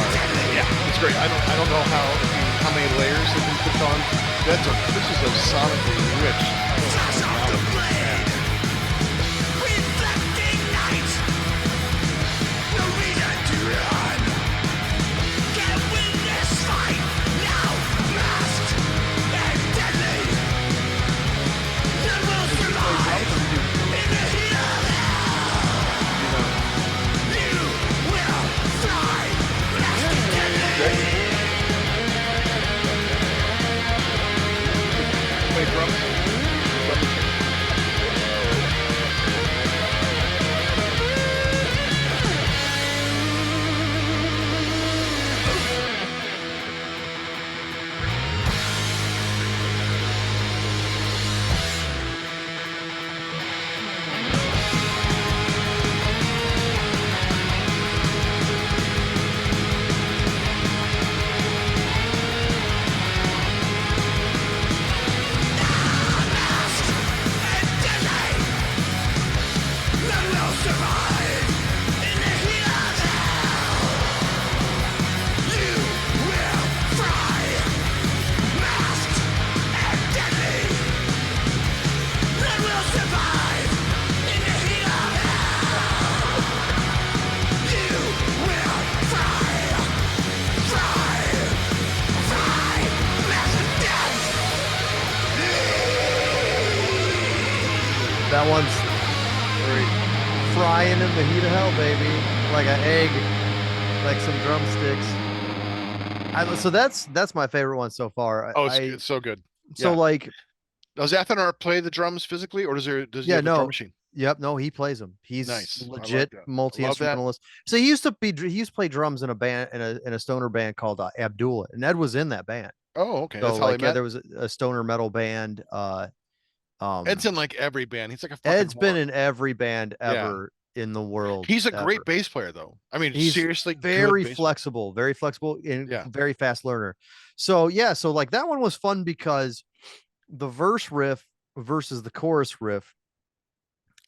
Yeah, it's great. I don't know how many layers have been put on. This is a sonically rich album. Play drums. That one's frying in the heat of hell, baby, like an egg, like some drumsticks. So that's my favorite one so far. Oh, it's so good. So Yeah. like, Does Athanar play the drums physically, or does he yeah, have a drum no, machine? yep, no, he plays them. He's Nice. I like legit that. multi Love that. instrumentalist. So he used to play drums in a band in a stoner band called Abdullah, and Ed was in that band. Oh, okay. So That's how they like, yeah, met. there was a stoner metal band. Ed's in like every band. He's like a fucking Ed's been whore. in every band Yeah. ever in the world. He's a great Ever. bass player, though. I mean, He's seriously good very bass player. flexible, and Yeah. very fast learner. So yeah, so like that one was fun because the verse riff versus the chorus riff.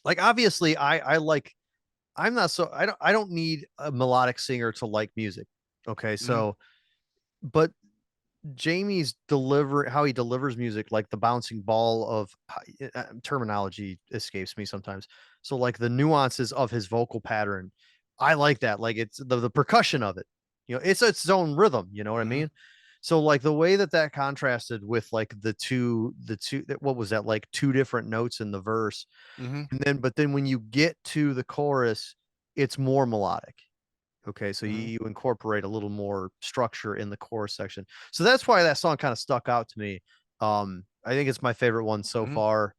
Like obviously, I like. I'm not so I don't need a melodic singer to like music. Okay, Mhm. so but Jamie's how he delivers music, like the bouncing ball of terminology escapes me sometimes. So like the nuances of his vocal pattern, I like that. Like it's the percussion of it. It's its own rhythm. You know what I Mhm. mean? So like the way that contrasted with like what was that, like two different notes in the verse, Mhm. but then when you get to the chorus, it's more melodic. Okay, so Mhm. you incorporate a little more structure in the chorus section. So that's why that song kind of stuck out to me. I think it's my favorite one so Mhm. far.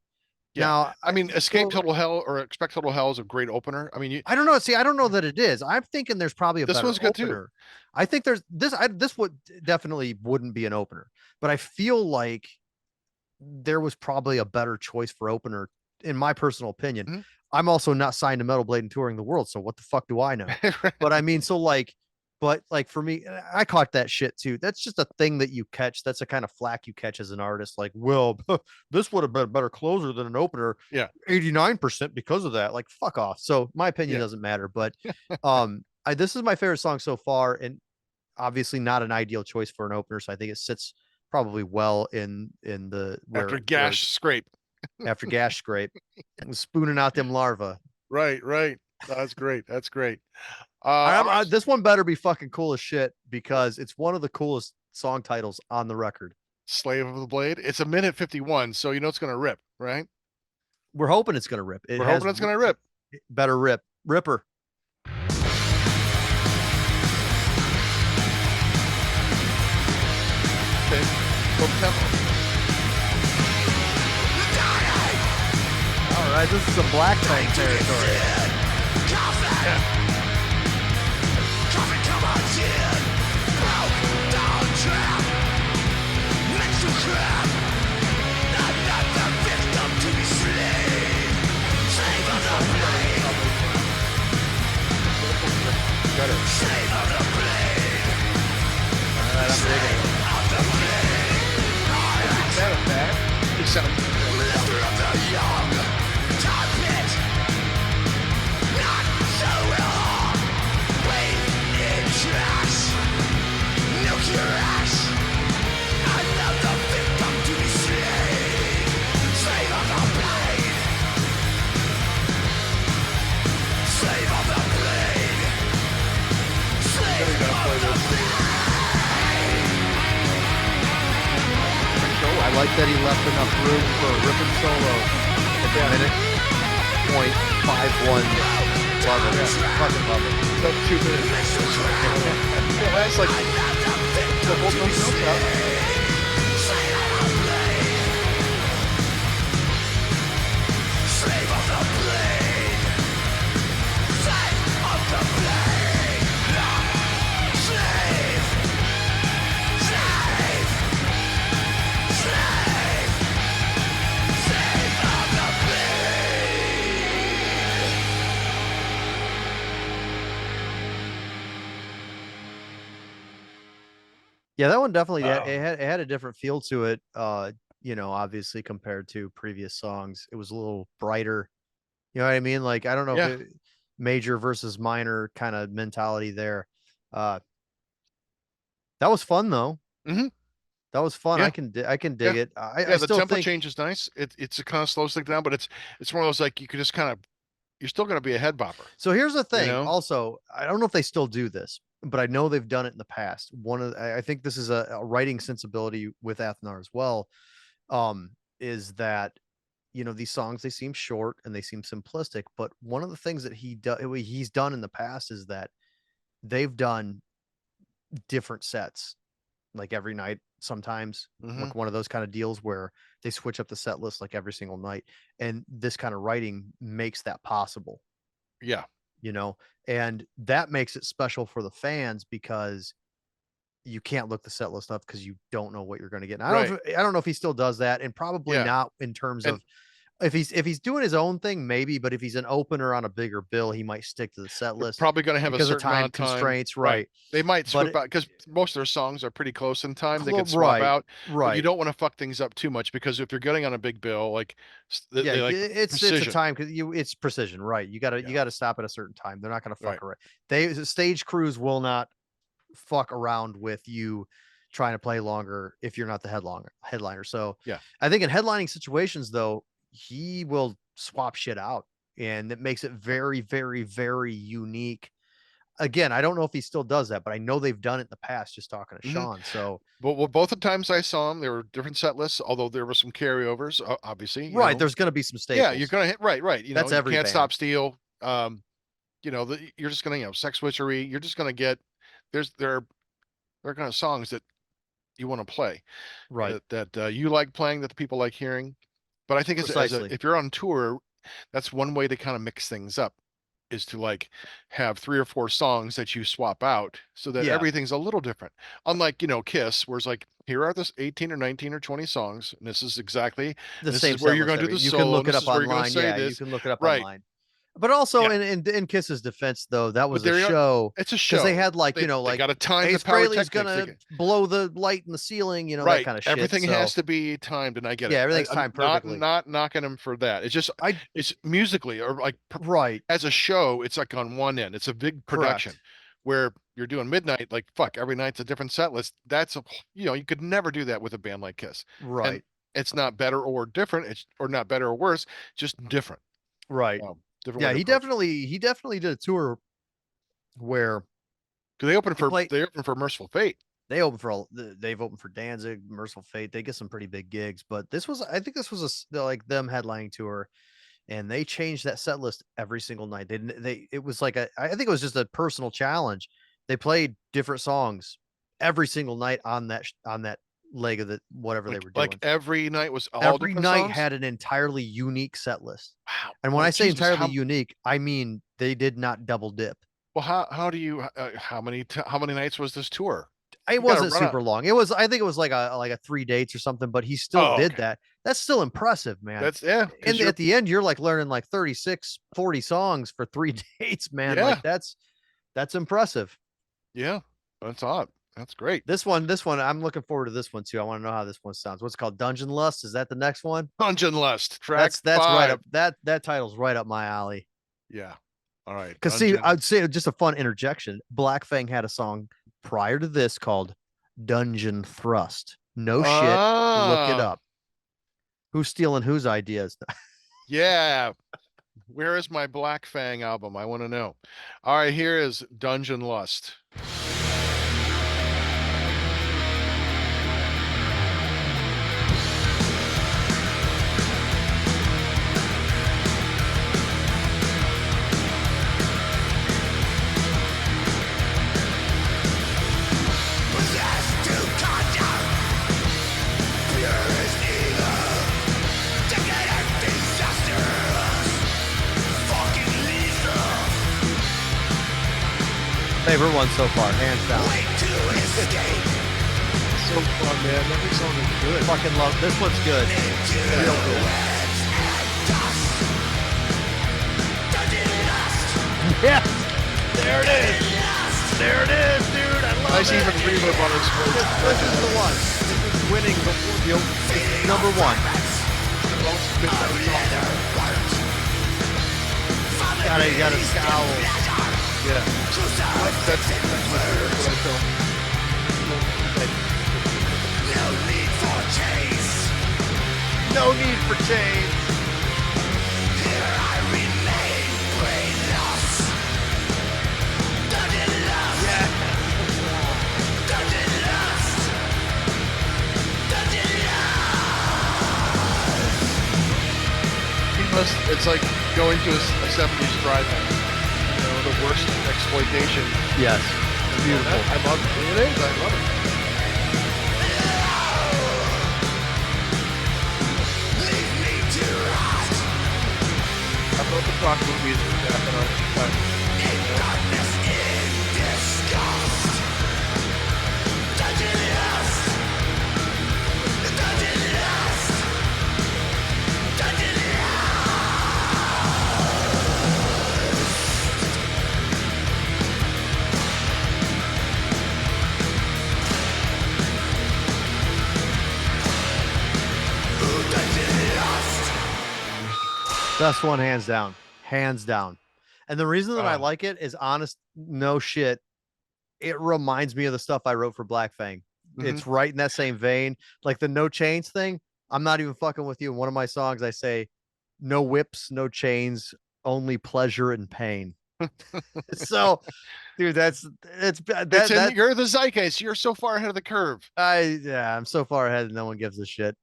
Yeah. Now, I mean, Escape well, Total Hell or Expect Total Hell is a great opener. I mean, I don't know. See, I don't know that it is. I'm thinking there's probably a this better one's good too. opener. I think there's this. This would definitely wouldn't be an opener, but I feel like there was probably a better choice for opener, in my personal opinion. Mhm. I'm also not signed to Metal Blade and touring the world, so what the fuck do I know? But I mean, so like, but like for me, I caught that shit too. That's just a thing that you catch. That's a kind of flack you catch as an artist. Like, well, this would have been a better closer than an opener. Yeah. 89% because of that. Like, fuck off. So my opinion Yeah. doesn't matter. But this is my favorite song so far, and obviously not an ideal choice for an opener. So I think it sits probably well in the After where Gash Scrape. after Gash Scrape and spooning out them larvae. Right, right. That's great. That's great. All right. This one better be fucking cool as shit because it's one of the coolest song titles on the record. Slave of the Blade. It's a minute 51, so you know it's gonna rip, right? We're hoping it's gonna rip. It We're has hoping it's gonna rip. better ripper. Okay. Full tempo. All right, this is some Black Fang territory. Better. All right, I'm digging it. Sound bad. It sounds. I like that he left enough room for a ripping solo at the minute point 51. Love it. Fucking love it. About 2 minutes. Yeah, that's like the whole note out. Yeah, that one definitely Wow. it had a different feel to it. Obviously compared to previous songs, it was a little brighter. You know what I mean? Like I don't know if Yeah. it major versus minor kind of mentality there. That was fun though. Mhm. That was fun. Yeah. I can dig it. I Yeah, the still tempo think change is nice. It's a kind of slows things down, but it's one of those like you could just kind of you're still gonna be a head bopper, so. Here's the you thing. know? Also, I don't know if they still do this, but I know they've done it in the past. I think this is a writing sensibility with Athnar as well. Is that these songs, they seem short and they seem simplistic, but one of the things that he's done in the past is that they've done different sets like every night sometimes, Hmm. like one of those kind of deals where they switch up the set list like every single night, and this kind of writing makes that possible, Yeah. you know and that makes it special for the fans because you can't look the set list up because you don't know what you're going to get. And Right. I don't know if he still does that, and probably Yeah. not in terms And of if he's doing his own thing, maybe, but if he's an opener on a bigger bill, he might stick to the set they're list probably gonna have a because of certain amount time of time. constraints, Right. right? They might But swip out because most of their songs are pretty close in time. They could swap right, out, but you right. don't want to fuck things up too much because if you're getting on a big bill, like Yeah, they like it's a precision. time because it's precision, right? You Yeah. gotta stop at a certain time. They're not gonna Right. fuck around. The stage crews will not fuck around with you trying to play longer if you're not the headliner. So Yeah. I think in headlining situations though, he will swap shit out, and it makes it very, very, very unique. Again, I don't know if he still does that, but I know they've done it in the past, just talking to Hmm. Sean. So But both the times I saw them, there were different set lists, although there were some carryovers, obviously, right, there's gonna be some Yeah, you're staples. gonna hit right. That's You every can't band. stop steel. You're just gonna, sex witchery. You're just gonna get there's there are kind of songs that you want to play Right. that you like playing that the people like hearing. But I think Precisely. if you're on tour, that's one way to kind of mix things up is to like have three or four songs that you swap out so that Yeah. everything's a little different. Unlike, Kiss, where it's like, here are this 18 or 19 or 20 songs, and The this same is where set you're list going to do the you can solo, look and it this up is where you're going to online. say Yeah, you this. can look it up Right. online. But also Yeah. in Kiss's defense though, that But was a show it's a because they show. had like, They like got to time the Ace Frehley's pyrotechnics. gonna blow the light in the ceiling, that Right. kind of shit. Everything So has to be timed, and I get yeah, it. everything's I'm timed perfectly. not knocking him for that. It's just I it's musically or like right, as a show, it's like on one end. It's a big production correct. where you're doing midnight, like fuck, every night's a different set list. That's you could never do that with a band like Kiss. And Right. it's not better or different. It's or not better or worse, just different. Right. Different way Yeah, to approach it. he definitely did a tour where Because he played they open for Merciful Fate. they've opened for Danzig, Merciful Fate. They get some pretty big gigs, but I think this was like them headlining tour, and they changed that set list every single night. It was like I think it was just a personal challenge. They played different songs every single night on that leg of the whatever they were Like doing. every night was all Every different night songs. had an entirely unique set list. Wow. And when Well, I say Jesus, entirely unique, I mean they did not double dip. well, how do you how many nights was this tour? It You got to wasn't run out. super long. I think it was like a 3 dates or something, but he still Oh, did okay. that. That's still impressive, man. That's yeah. And Because you're at the end, you're like learning like 36, 40 songs for 3 dates, man. yeah Like that's impressive. yeah. That's odd. That's great. This one, I'm looking forward to this one too. I want to know how this one sounds. What's it called? Dungeon Lust? Is that the next one? Dungeon Lust, track That's right 5. up that title's right up my alley. Yeah. All right. Because see, Dungeon. I'd say just a fun interjection. Black Fang had a song prior to this called Dungeon Thrust. No shit. Look it Ah, up. Who's stealing whose ideas? yeah. Where is my Black Fang album? I want to know. All right, here is Dungeon Lust. Favorite one so far, hands down. So fun, man. Every song is good. Fucking love this one's good. Real good. Yes, there it is. There it is, dude. I love Nice it. even reverb on his voice. This is the one. This is winning number one. gotta scowl. Yeah. That's what I felt. No need for change. It's like going to a 70s drive-in. You know, the worst exploitation. Yes. Beautiful. I love it. It is. I love it. I love the rock movies that happen on time. Best one, hands down. Hands down. And the reason that I like it is honest, no shit. It reminds me of the stuff I wrote for Black Fang. It's right in that same vein. Like the no chains thing. I'm not even fucking with you. In one of my songs, I say, no whips, no chains, only pleasure and pain. So, dude, You're the zeitgeist. You're so far ahead of the curve. I'm so far ahead and no one gives a shit.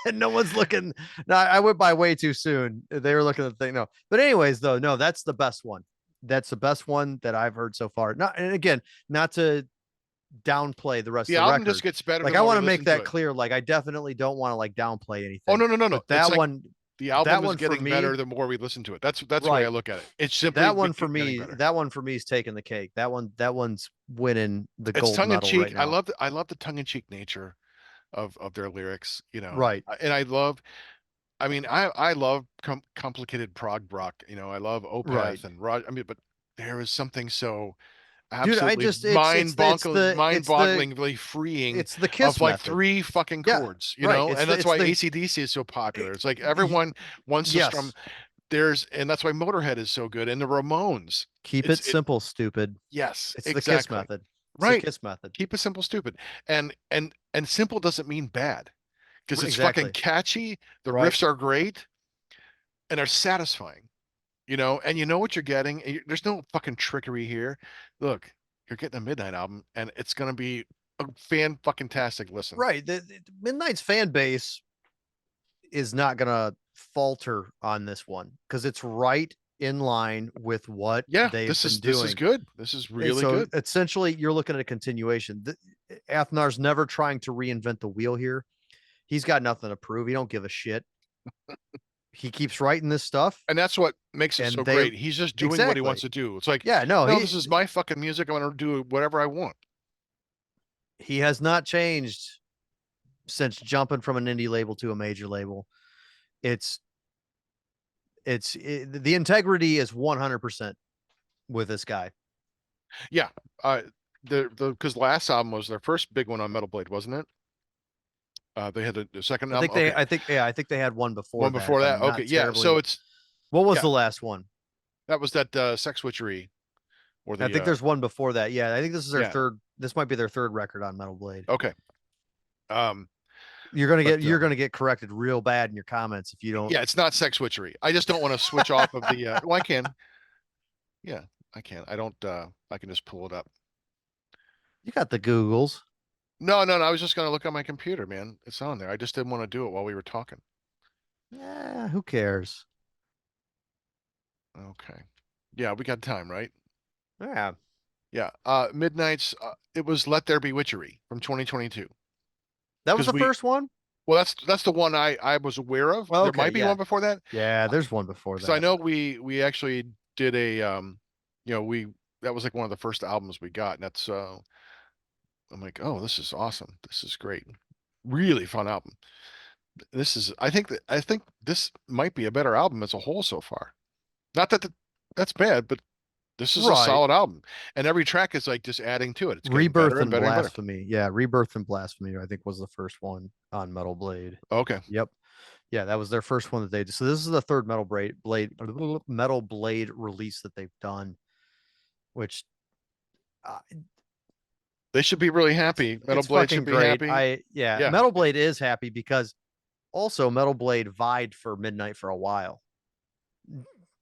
And no one's looking. No, I went by way too soon. They were looking at the thing. No, but anyways, though, no, that's the best one. That's the best one that I've heard so far. Not, and again, not to downplay the rest The of the album record. just gets better. Like I want to make that clear. Like I definitely don't want to like downplay anything. Oh no. But that like one, the album that is one for getting me, better the more we listen to it. That's the way I look at it. It's simply that one for getting me. better. That one for me is taking the cake. That one's winning the It's gold tongue in medal cheek. right now. I love the tongue in cheek nature of their lyrics. You know, Right. And I love. I mean, I love complicated prog rock. You know, I love Opeth Right. and Rod. I mean, but there is something so Dude, I absolutely just mind-bogglingly freeing it's the Kiss of like method. 3 fucking Yeah, chords, you right. know, It's and the- that's it's why the- AC/DC is so popular. It's like everyone wants to strum. And that's why Motorhead is so good, and the Ramones. Keep it simple, stupid. Yes, It's exactly. the Kiss method. It's Right. the Kiss method. Keep it simple, stupid, and simple doesn't mean bad because it's Exactly. fucking catchy. The Right. riffs are great, and are satisfying. You know, and you know what you're getting. There's no fucking trickery here. Look, you're getting a Midnight album, and it's gonna be a fucking-tastic listen. Right. The Midnight's fan base is not gonna falter on this one because it's right in line with what Yeah, they've this been is doing. good. This is And really so good. essentially, you're looking at a continuation. Athnar's never trying to reinvent the wheel here. He's got nothing to prove. He don't give a shit. He keeps writing this stuff. And that's what makes it so great. He's just doing what he wants to do. It's like, no, this is my fucking music. I'm going to do whatever I want. He has not changed since jumping from an indie label to a major label. The integrity is 100% with this guy. Yeah. Because last album was their first big one on Metal Blade, wasn't it? They had the second album. I think they had one before. One before that. Okay. Yeah. So it's. What was the last one? That was that Sex Witchery. Or I think there's one before that. Yeah. I think this is their third. This might be their third record on Metal Blade. Okay. You're gonna get corrected real bad in your comments if you don't. Yeah, it's not Sex Witchery. I just don't want to switch off of the. Well, I can. Yeah, I can. I don't. I can just pull it up. You got the Googles. No. I was just gonna look on my computer, man. It's on there. I just didn't want to do it while we were talking. Yeah, who cares? Okay. Yeah, we got time, right? Yeah. Yeah. Midnight's. It was Let There Be Witchery from 2022. That was the first one. Well, that's the one I was aware of. Well, there might be one before that. Yeah, there's one before that. So I know we actually did a that was like one of the first albums we got, and that's I'm like, oh, this is awesome. This is great. Really fun album. I think this might be a better album as a whole so far. Not that that's bad, but this is a solid album, and every track is like just adding to it. It's Rebirth and Blasphemy. Yeah, Rebirth and Blasphemy, I think, was the first one on Metal Blade. Okay. Yep. Yeah, that was their first one that they did. So this is the third Metal Blade release that they've done, which uh, They should be really happy. Metal it's Blade fucking should be great. happy. Yeah. Metal Blade is happy because also Metal Blade vied for Midnight for a while.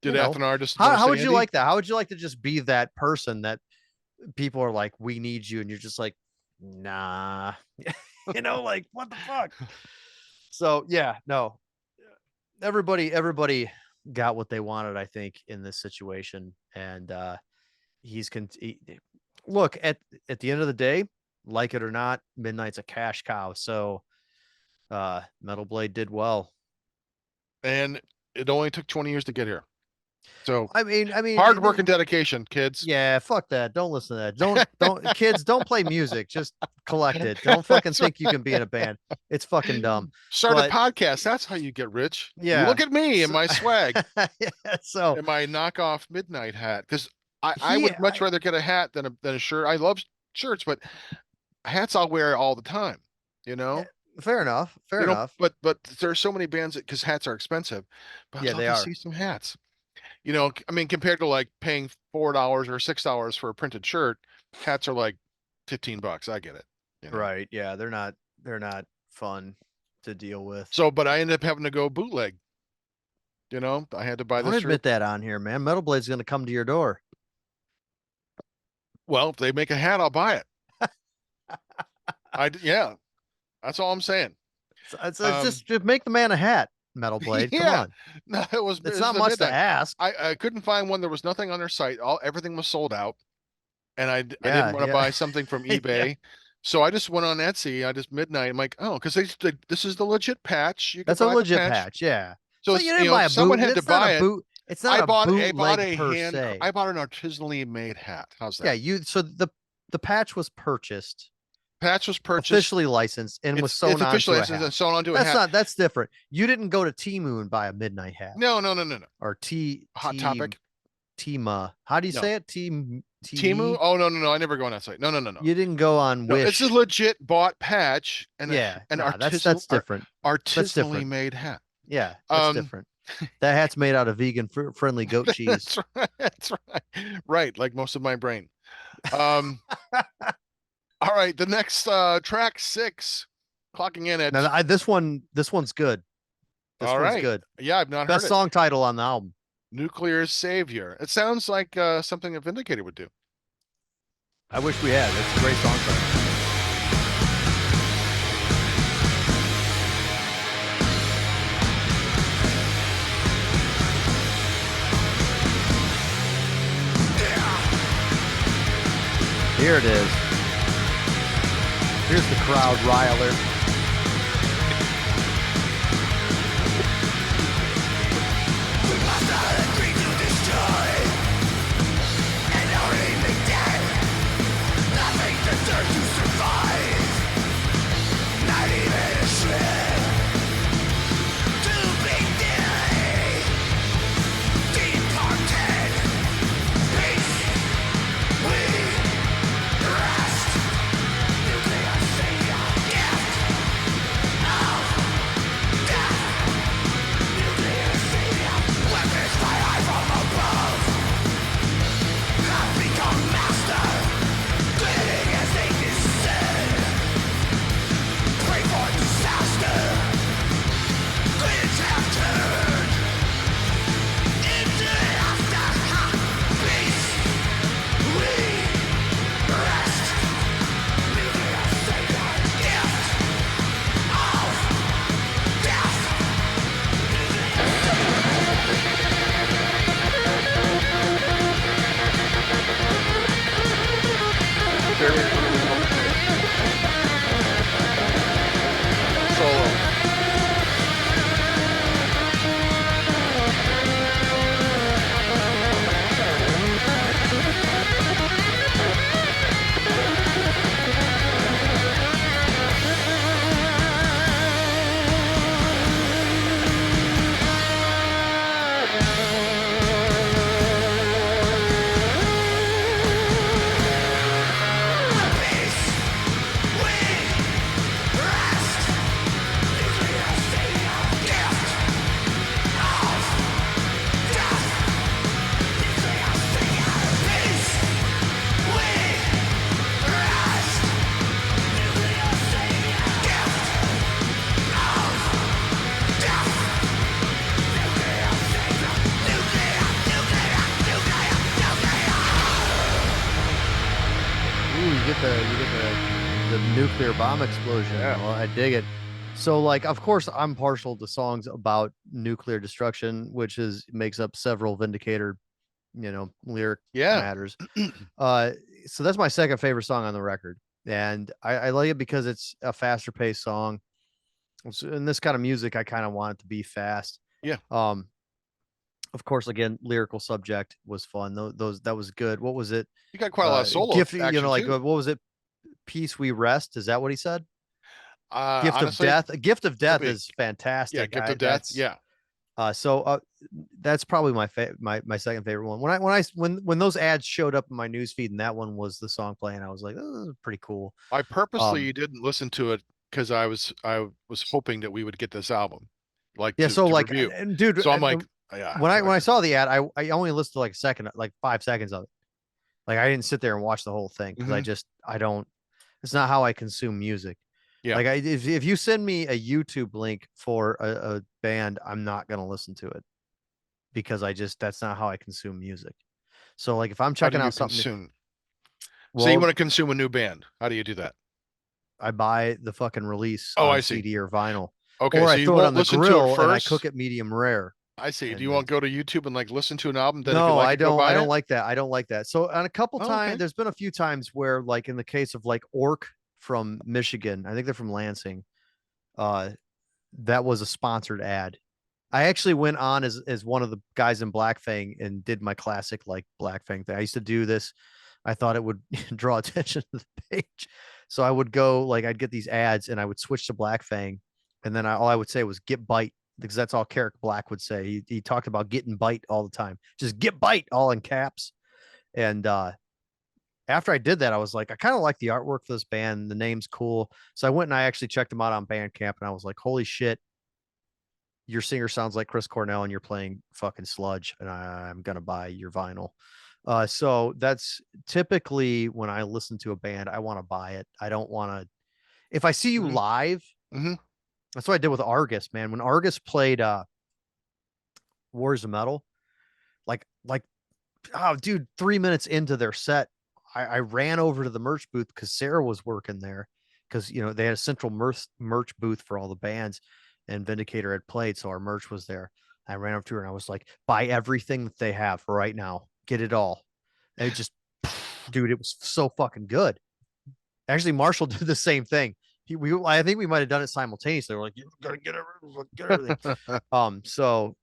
Did You know, Athenar just want to how say would you Andy? like that? How would you like to just be that person that people are like, we need you, and you're just like, nah, you know, like what the fuck? So yeah, no, everybody got what they wanted, I think, in this situation, and look at the end of the day, like it or not, Midnight's a cash cow, so Metal Blade did well. And it only took 20 years to get here. So I mean, hard work and dedication, kids. yeah, fuck that. Don't listen to that. Don't kids, don't play music. Just collect it. Don't fucking That's think you can be in a band. It's fucking dumb. Start But- a podcast. That's how you get rich. Yeah. Look at me and my swag Yeah, so and my knockoff midnight hat. Because I would much rather get a hat than a shirt. I love shirts, but hats I'll wear all the time. You know. fair enough. Fair You know, enough. but there are so many bands because hats are expensive. But Yeah, I'd they love to are. see some hats. You know, I mean, compared to like paying $4 or $6 for a printed shirt, hats are like $15. I get it. You know? Right. Yeah, they're not fun to deal with. So, but I ended up having to go bootleg. You know, I had to buy Don't this admit shirt. that on here, man. Metal Blade's gonna come to your door. Well, if they make a hat, I'll buy it. Yeah, that's all I'm saying. It's Um, just make the man a hat, Metal Blade. Come Yeah. on. No, it was. It's not much to ask. I couldn't find one. There was nothing on their site. Everything was sold out, and I Yeah, didn't want to yeah. buy something from Yeah. eBay. So I just went on Etsy. I just midnight. I'm like, oh, because this is the legit patch. You can That's a buy the legit patch. Yeah. So, you didn't buy a boot. someone had to It's not buy a it. boot. It's not I a bought bootleg a per hand. se. I bought an artisanally made hat. How's that? Yeah, so the patch was purchased, Patch was purchased. officially licensed, and was sewn it's officially onto a licensed hat. and sewn onto a hat. That's different. You didn't go to Temu and buy a midnight hat. No. Or Hot Topic. Tima. How do you No. say it? Timu? Oh no! I never go on that site. No. You didn't go on No, Wish. it's a legit bought patch and that's artisanal, different. artisanally different. made hat. Yeah, that's different. That hat's made out of vegan friendly goat cheese. That's right. That's right. Right, like most of my brain. All right, the next track 6, clocking in at. Now this one's good. This All one's right. good. Yeah, I've not Best heard song title on the album. Nuclear Savior. It sounds like something a Vindicator would do. I wish we had. It's a great song title. Here it is. Here's the crowd riler. get the nuclear bomb explosion. Yeah. Well, I dig it. So, like, of course, I'm partial to songs about nuclear destruction, which makes up several Vindicator, lyric Yeah. matters. So that's my second favorite song on the record, and I like it because it's a faster paced song. In this kind of music, I kind of want it to be fast. Yeah. Of course, again, lyrical subject was fun. That was good. What was it? You got quite a lot of solo Gift, action like too. what was it? Peace we rest. Is that what he said? Gift Honestly, of death. A gift of death be. is fantastic. Yeah, Gift of Death. Yeah. So that's probably my second favorite one. When those ads showed up in my newsfeed and that one was the song playing, I was like, oh, this is pretty cool. I purposely didn't listen to it because I was hoping that we would get this album, like Yeah. So to like, review. and dude, So I'm like, yeah. when I saw the ad, I only listened to like a second, like 5 seconds of it. Like I didn't sit there and watch the whole thing because I don't. It's not how I consume music. Yeah. Like if you send me a YouTube link for a band, I'm not gonna listen to it because that's not how I consume music. So like if I'm checking out something, so you want to consume a new band? How do you do that? I buy the fucking release Oh, on I see. CD or vinyl. Okay, Or so I you throw it won't on the listen to it grill and I first? cook it medium rare. I see. And Do you want to go to YouTube and like listen to an album? Then if you No, like I it, go don't. buy I don't it? like that. I don't like that. So on a couple Oh, times, okay. there's been a few times where, like in the case of like Orc from Michigan, I think they're from Lansing. That was a sponsored ad. I actually went on as one of the guys in Black Fang and did my classic like Black Fang thing. I used to do this. I thought it would draw attention to the page. So I would go like I'd get these ads and I would switch to Black Fang, and then all I would say was "get bite" because that's all Carrick Black would say. He talked about getting bite all the time, just get bite all in caps. And after I did that, I was like, I kind of like the artwork for this band. The name's cool, so I went and I actually checked them out on Bandcamp, and I was like, holy shit, your singer sounds like Chris Cornell and you're playing fucking sludge, and I'm gonna buy your vinyl. So that's typically when I listen to a band, I want to buy it. I don't want to. If I see you live, that's what I did with Argus, man. When Argus played Wars of Metal, like, oh, dude, 3 minutes into their set, I ran over to the merch booth because Sarah was working there because they had a central merch booth for all the bands, and Vindicator had played, so our merch was there. I ran up to her and I was like, buy everything that they have right now, get it all. And it just, dude, it was so fucking good. Actually, Marshall did the same thing. I think we might have done it simultaneously. We're like, you gotta get everything. So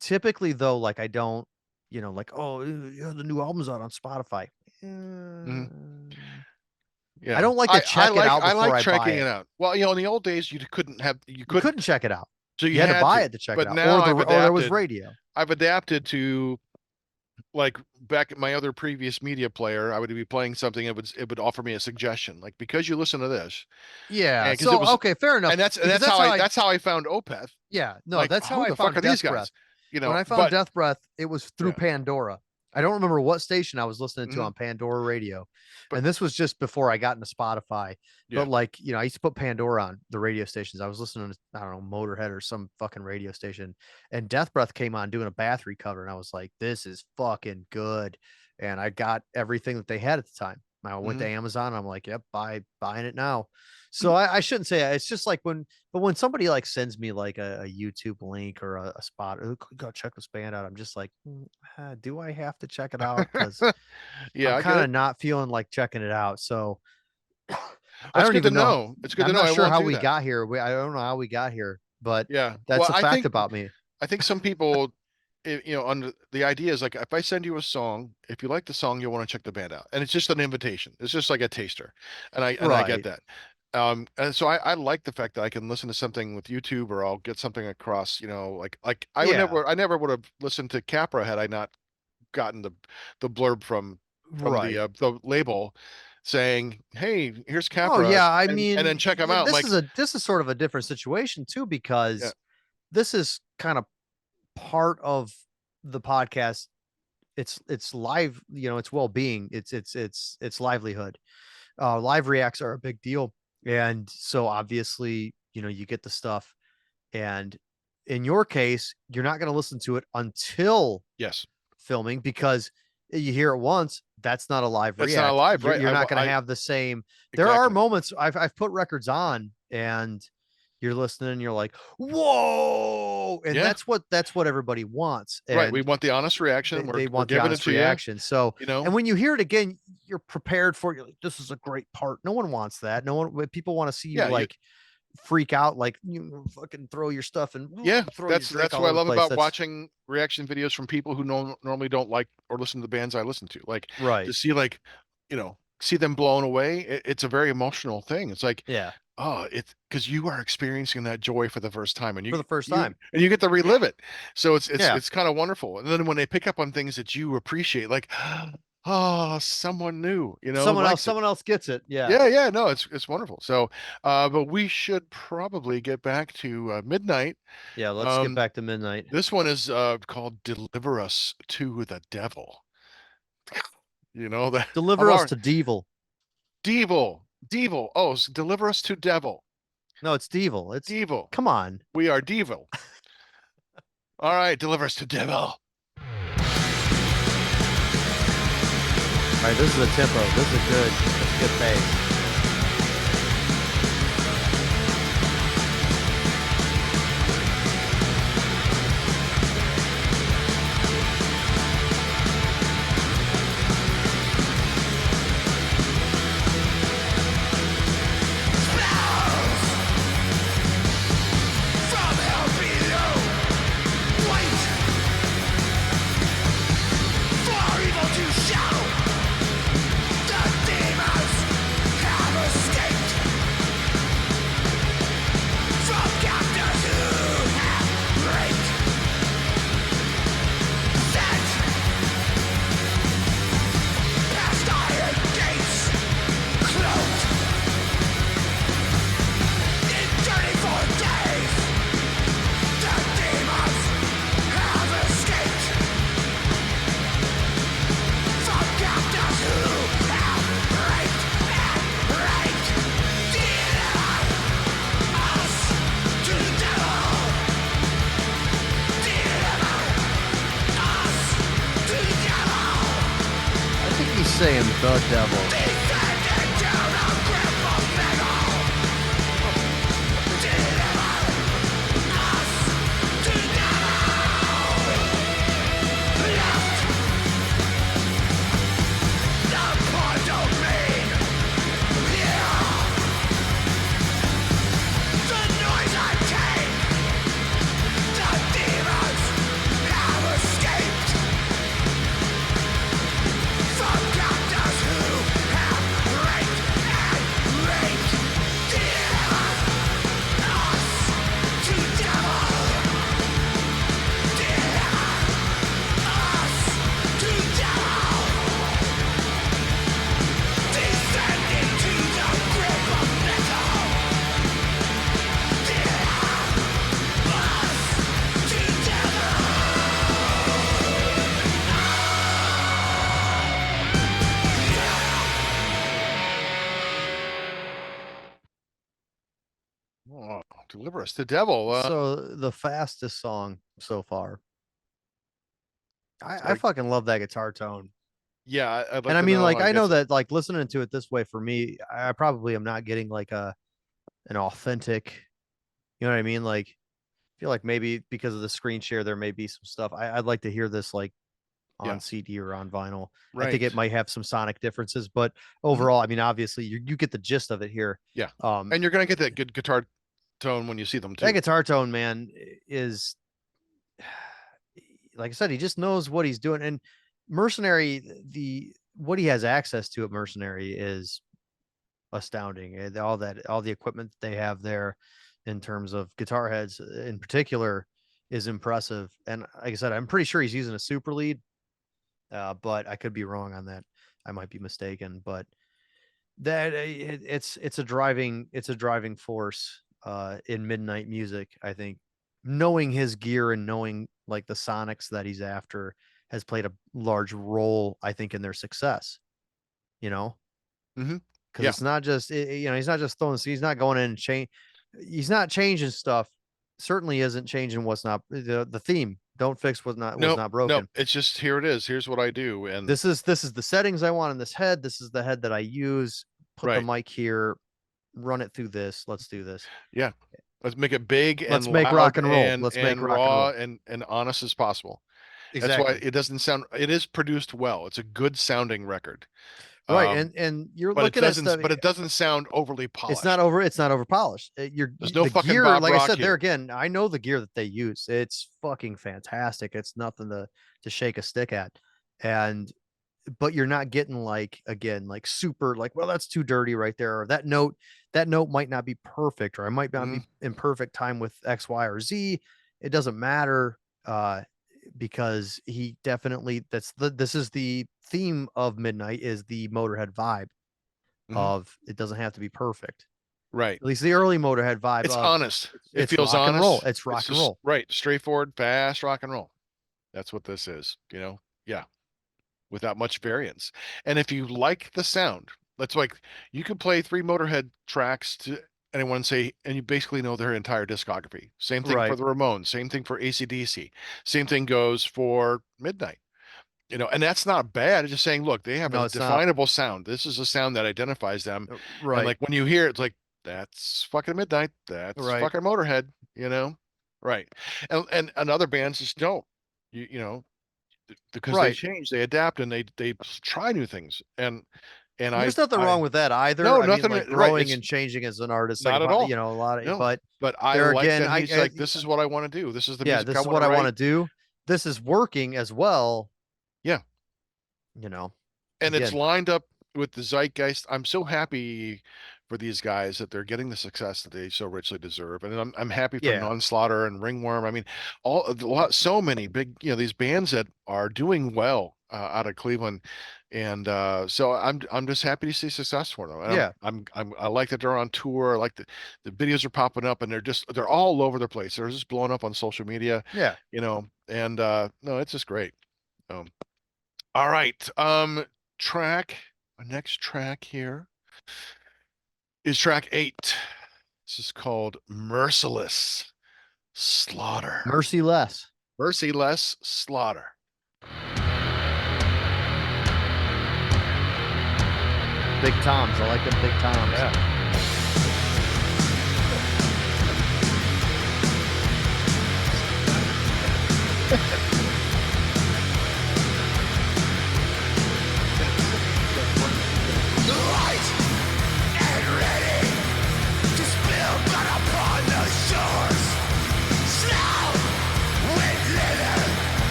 typically though, like I don't, like, oh yeah, the new album's out on Spotify. Yeah. I don't like to check it out before I like buy checking it. it out. Well, in the old days, you couldn't check it out. So you had to buy it to check it out. Now or there was radio. I've adapted to, like back at my other previous media player, I would be playing something. It would offer me a suggestion, like because you listen to this. Yeah. So okay, fair enough. And that's how I found Opeth. Yeah. No, like, that's how I the found fuck are these Death guys? Breath. When I found Death Breath, it was through Pandora. I don't remember what station I was listening to on Pandora radio. And this was just before I got into Spotify. But like, I used to put Pandora on the radio stations. I was listening to, I don't know, Motorhead or some fucking radio station. And Death Breath came on doing a Bathory cover. And I was like, this is fucking good. And I got everything that they had at the time. I went to Amazon. And I'm like, yep, buying it now. So I shouldn't say it's just like when somebody like sends me like a YouTube link or a spot, go check this band out. I'm just like, do I have to check it out? Because I'm kind of not feeling like checking it out. So I don't even know. It's good I'm to know. not sure how we got here. I don't know how we got here, but that's a fact about me. I think some people, under the idea is like, if I send you a song, if you like the song, you'll want to check the band out, and it's just an invitation. It's just like a taster, and I get that. And so I like the fact that I can listen to something with YouTube, or I'll get something across, like I never would have listened to Capra had I not gotten the blurb from the label saying, hey, here's Capra. Oh yeah, and then check them out. This is sort of a different situation too, because this is kind of part of the podcast. It's live, it's well-being, it's livelihood. Live reacts are a big deal. And so obviously, you get the stuff, and in your case, you're not going to listen to it until filming, because you hear it once, that's not a live That's react. not live, right? You're not going to have the same. There are Exactly. moments I've put records on and you're listening and you're like, whoa. And Yeah. that's what everybody wants. And Right. We want the honest reaction. they We're want the giving it honest to you. reaction. So, You know, and when you hear it again, you're prepared for it. You're like, this is a great part. No one wants that. No one, people want to see you Yeah, like freak out, like you fucking throw your stuff and yeah, throw your drink that's all what I over the love place. about That's watching reaction videos from people who normally don't like or listen to the bands I listen to. Like right. to see like, see them blown away. It's a very emotional thing. It's like, Yeah. oh, it's because you are experiencing that joy for the first time, and For the first time. and you get to relive it. So Yeah. it's kind of wonderful. And then when they pick up on things that you appreciate, like, oh, someone new, likes it. Someone else gets it. Yeah. Yeah, no, it's wonderful. So, but we should probably get back to midnight. Yeah. Let's get back to midnight. This one is called "Deliver Us to the Devil." You know that Deliver us to Devil. Devil. Oh, deliver us to devil. No, it's Devil. It's Devil. come on. We are devil. All right, deliver us to devil. All right, this is a tempo. This is a good pace. Saying the devil. Oh, deliver us to devil. So the fastest song so far. I Sorry. fucking love that guitar tone. Yeah, I'd like And I to mean, know like, how he I know gets it. that like listening to it this way for me, I probably am not getting like an authentic, you know what I mean? Like, I feel like maybe because of the screen share, there may be some stuff. I'd like to hear this like Yeah. on CD or on vinyl. I Right. think it might have some sonic differences, but overall, I mean, obviously you get the gist of it here. Yeah. And you're gonna get that good guitar tone when you see them too. That guitar tone, man, is like I said, he just knows what he's doing. And Mercenary, the what he has access to at Mercenary is astounding. And all the equipment that they have there in terms of guitar heads in particular is impressive. And like I said, I'm pretty sure he's using a super lead, but I could be wrong on that. I might be mistaken, but that it's a driving force in midnight music. I think knowing his gear and knowing like the sonics that he's after has played a large role, I think, in their success. You know, Mhm. because Yeah. it's not just he's not just throwing. He's not going in and change. He's not changing stuff. Certainly isn't changing what's not the theme. Don't fix was not No, broken. it's just here it is. Here's what I do. And This is the settings I want in this head. This is the head that I use. Put the right. mic here. Run it through this. Let's do this. Yeah. Let's make it big and Let's make rock loud and roll. Let's make and rock and raw roll. and honest as possible. That's Exactly. why it doesn't sound, it is produced well. It's a good sounding record. Right. And you're looking at stuff. But it doesn't sound overly polished. It's not over polished. There's no the fucking gear, Bob like I Rock said, there here. again, I know the gear that they use. It's fucking fantastic. It's nothing to shake a stick at. But you're not getting like super well, that's too dirty right there. Or that note might not be perfect, or I might not be in perfect time with X, Y, or Z. It doesn't matter. Because he definitely this is the theme of Midnight, is the Motorhead vibe of it doesn't have to be perfect. Right. At least the early Motorhead vibe. It's honest. It feels rock honest. And roll. It's rock and roll. Right. Straightforward, fast rock and roll. That's what this is, Yeah. Without much variance. And if you like the sound, that's like you could play 3 Motorhead tracks to anyone say, and you basically know their entire discography. Same thing for the Ramones, same thing for AC/DC, same thing goes for Midnight. And that's not bad. It's just saying, look, they have a definable sound. This is a sound that identifies them. Right. And like when you hear it, it's like, that's fucking Midnight. That's fucking Motorhead, Right. And other bands just don't, because they change, they adapt, and they try new things. And there's nothing wrong with that either. No, I nothing. Mean, like growing and changing as an artist, not at all. A lot of, no. but I like that he's like, this is what I want to do. This is the music this is what I want to do. This is working as well. Yeah. And again, it's lined up with the zeitgeist. I'm so happy for these guys that they're getting the success that they so richly deserve, and I'm happy for Non-Slaughter and Ringworm. I mean, so many big, these bands that are doing well out of Cleveland, and so I'm just happy to see success for them. And I like that they're on tour. I like the videos are popping up, and they're all over the place. They're just blowing up on social media. Yeah, and no, it's just great. All right, our next track here is track 8. This is called Merciless Slaughter. Merciless Slaughter. Big toms. I like them big toms. Yeah.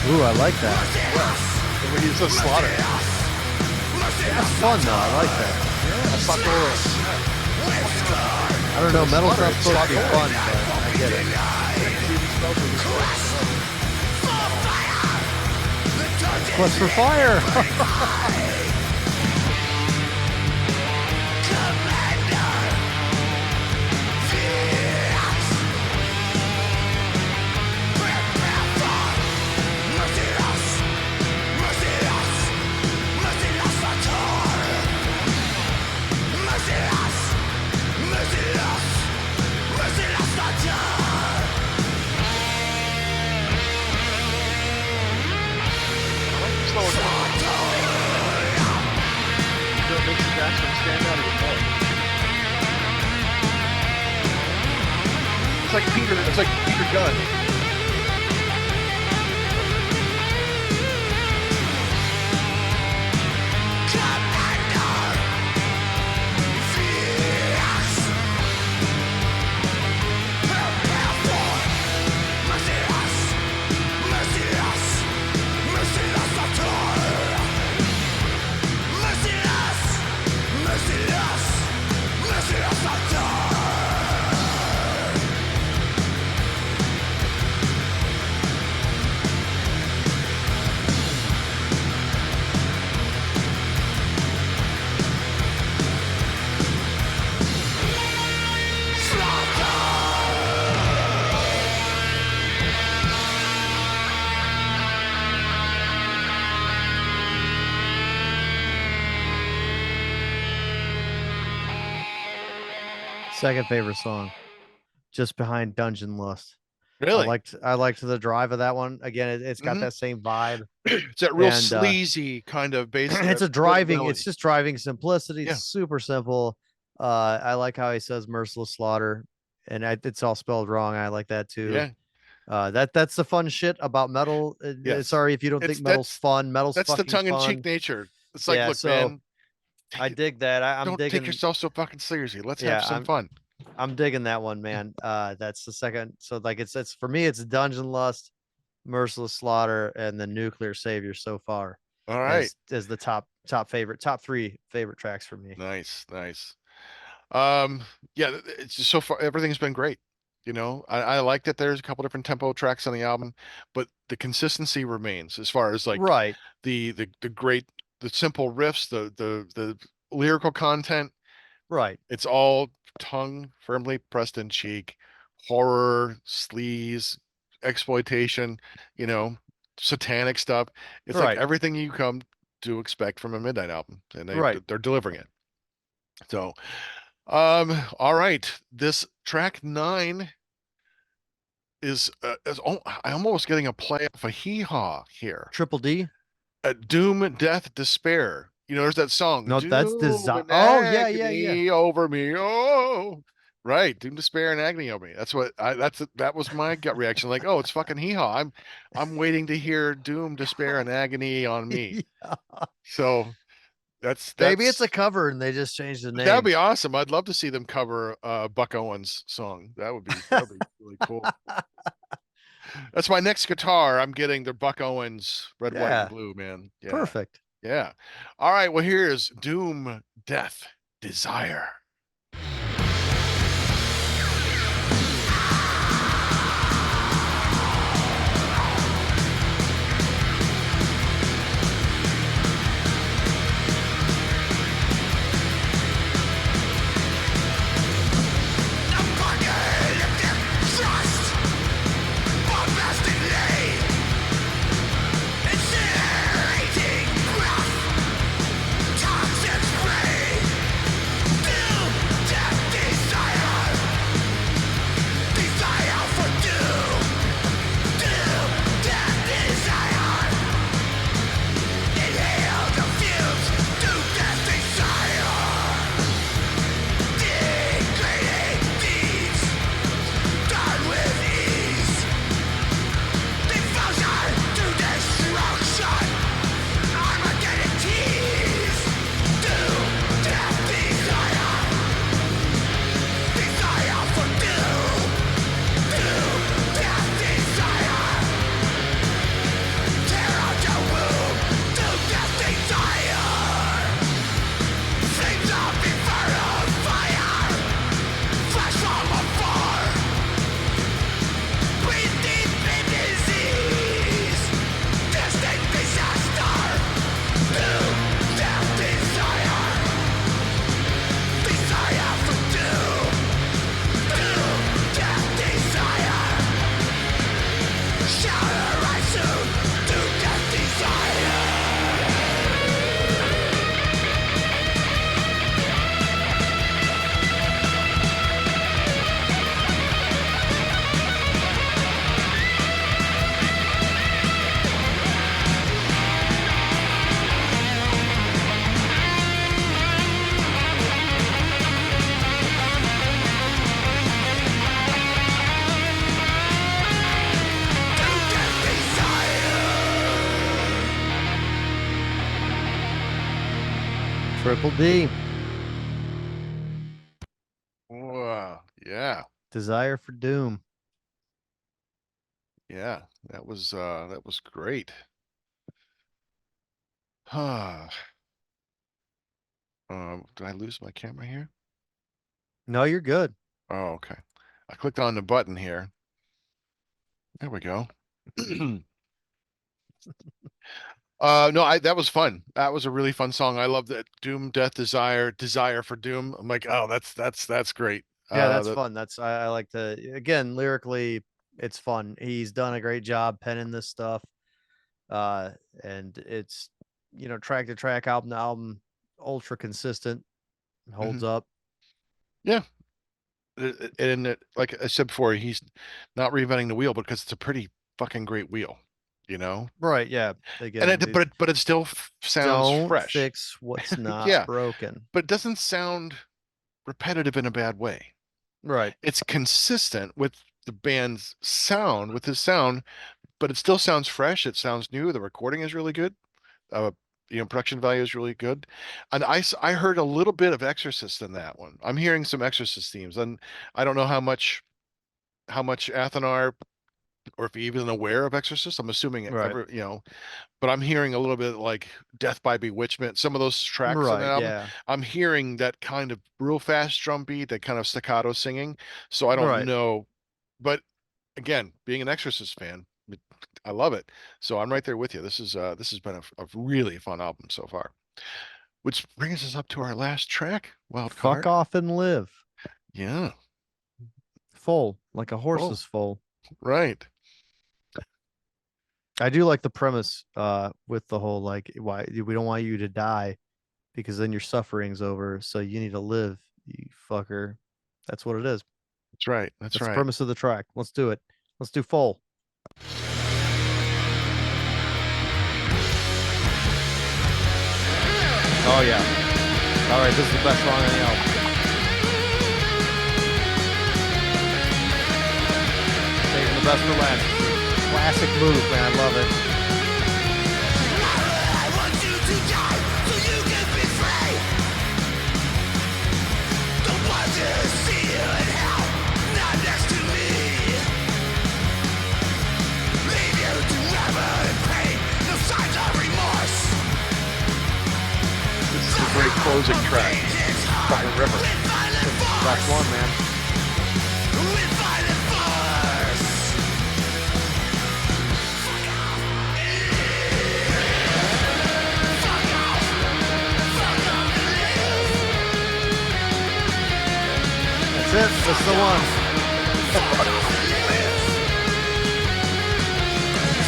Ooh, I like that. Yeah. We use the slaughter. That's fun though. I like that. Yeah, I don't know. Metal stuff's supposed to be fun, but I get it. Quest for Fire. It's like Peter Gunn. Second favorite song, just behind Dungeon Lust. Really? I liked the drive of that one. Again, it's got Mhm. that same vibe. It's that real And sleazy kind of bass. it's a rhythm driving, it's melody. just driving simplicity. It's Yeah. super simple. I like how he says merciless slaughter, and it's all spelled wrong. I like that too. Yeah. That's the fun shit about metal. Yes. Sorry if you don't think It's metal's fun. Metal's that's the fucking tongue-in-cheek fun. nature. It's like, Yeah, look, so man, I dig that. I'm don't take digging. yourself so fucking seriously. Let's have Yeah, some fun. I'm digging that one, man. That's the second. So like it's for me, it's Dungeon Lust, Merciless Slaughter, and the Nuclear Savior so far All right. as the top three favorite tracks for me. Nice, nice. Um, yeah, it's just so far everything's been great. I like that there's a couple different tempo tracks on the album, but the consistency remains as far as like Right, the great the simple riffs, the lyrical content. right, It's all tongue firmly pressed in cheek, horror, sleaze, exploitation, you know, satanic stuff. It's like right, everything you come to expect from a Midnight album, and right. they're delivering it. So, all right, this track 9 I'm almost getting a play off a hee haw here. Triple D. Doom, death, despair. There's that song, No, that's Doom design. and Oh yeah, yeah, yeah. agony over me. Oh, right. Doom, despair, and agony over me. That was my gut reaction. Like, oh, it's fucking hee haw. I'm waiting to hear doom, despair, and agony on me. Yeah. So Maybe it's a that's cover and they just changed the that'd name. be awesome. I'd love to see them cover Buck Owens' song. That would be really cool. That's my next guitar. I'm getting the Buck Owens red, white, and Yeah, blue, man. Yeah. perfect. Yeah. All right. Well, here's Doom, Death, Desire. Triple D. Wow. Yeah. Desire for Doom. Yeah. That was great. Did I lose my camera here? No, you're good. Oh, okay. I clicked on the button here. There we go. No, that was fun. That was a really fun song. I love that Doom, Death, Desire, Desire for Doom. I'm like, oh, that's great. Yeah, that's That fun. I like to, again, lyrically, it's fun. He's done a great job penning this stuff. Uh, and it's, track to track, album to album, ultra consistent, holds mhm. up. Yeah. like I said before, he's not reinventing the wheel because it's a pretty fucking great wheel, you know. Right. Yeah. And Again, but it still sounds don't fresh. fix what's not Yeah, broken. but it doesn't sound repetitive in a bad way. Right. It's consistent with the band's sound, with his sound, but it still sounds fresh. It sounds new. The recording is really good. Uh, production value is really good. And I heard a little bit of Exorcist in that one. I'm hearing some Exorcist themes, and I don't know how much Athanar, or if he even aware of Exorcist. I'm assuming Right. but I'm hearing a little bit like Death by Bewitchment, some of those tracks on that Right. album. Yeah. I'm hearing that kind of real fast drum beat, that kind of staccato singing. So I don't Right. know, but again, being an Exorcist fan, I love it. So I'm right there with you. This has been a really fun album so far. Which brings us up to our last track, Fuck Wildcard. off and live. Yeah. Full, like a horse Oh, is full. right. I do like the premise with the whole like why we don't want you to die because then your suffering's over. So you need to live, you fucker. That's what it is. That's right. That's That's the right. premise of the track. Let's do it. Let's do full. Oh yeah. All right, this is the best song on the album. Saving the best for last. Classic move, man. I love it. I want you to die so you can be free. Don't want to see you in hell, not next to me. Leave you to never in pain, no signs of remorse. This is a great closing track. Fucking River. That's one, man. With violent force. Fuck off. Fuck off. Fuck off and live. That's it. That's the one.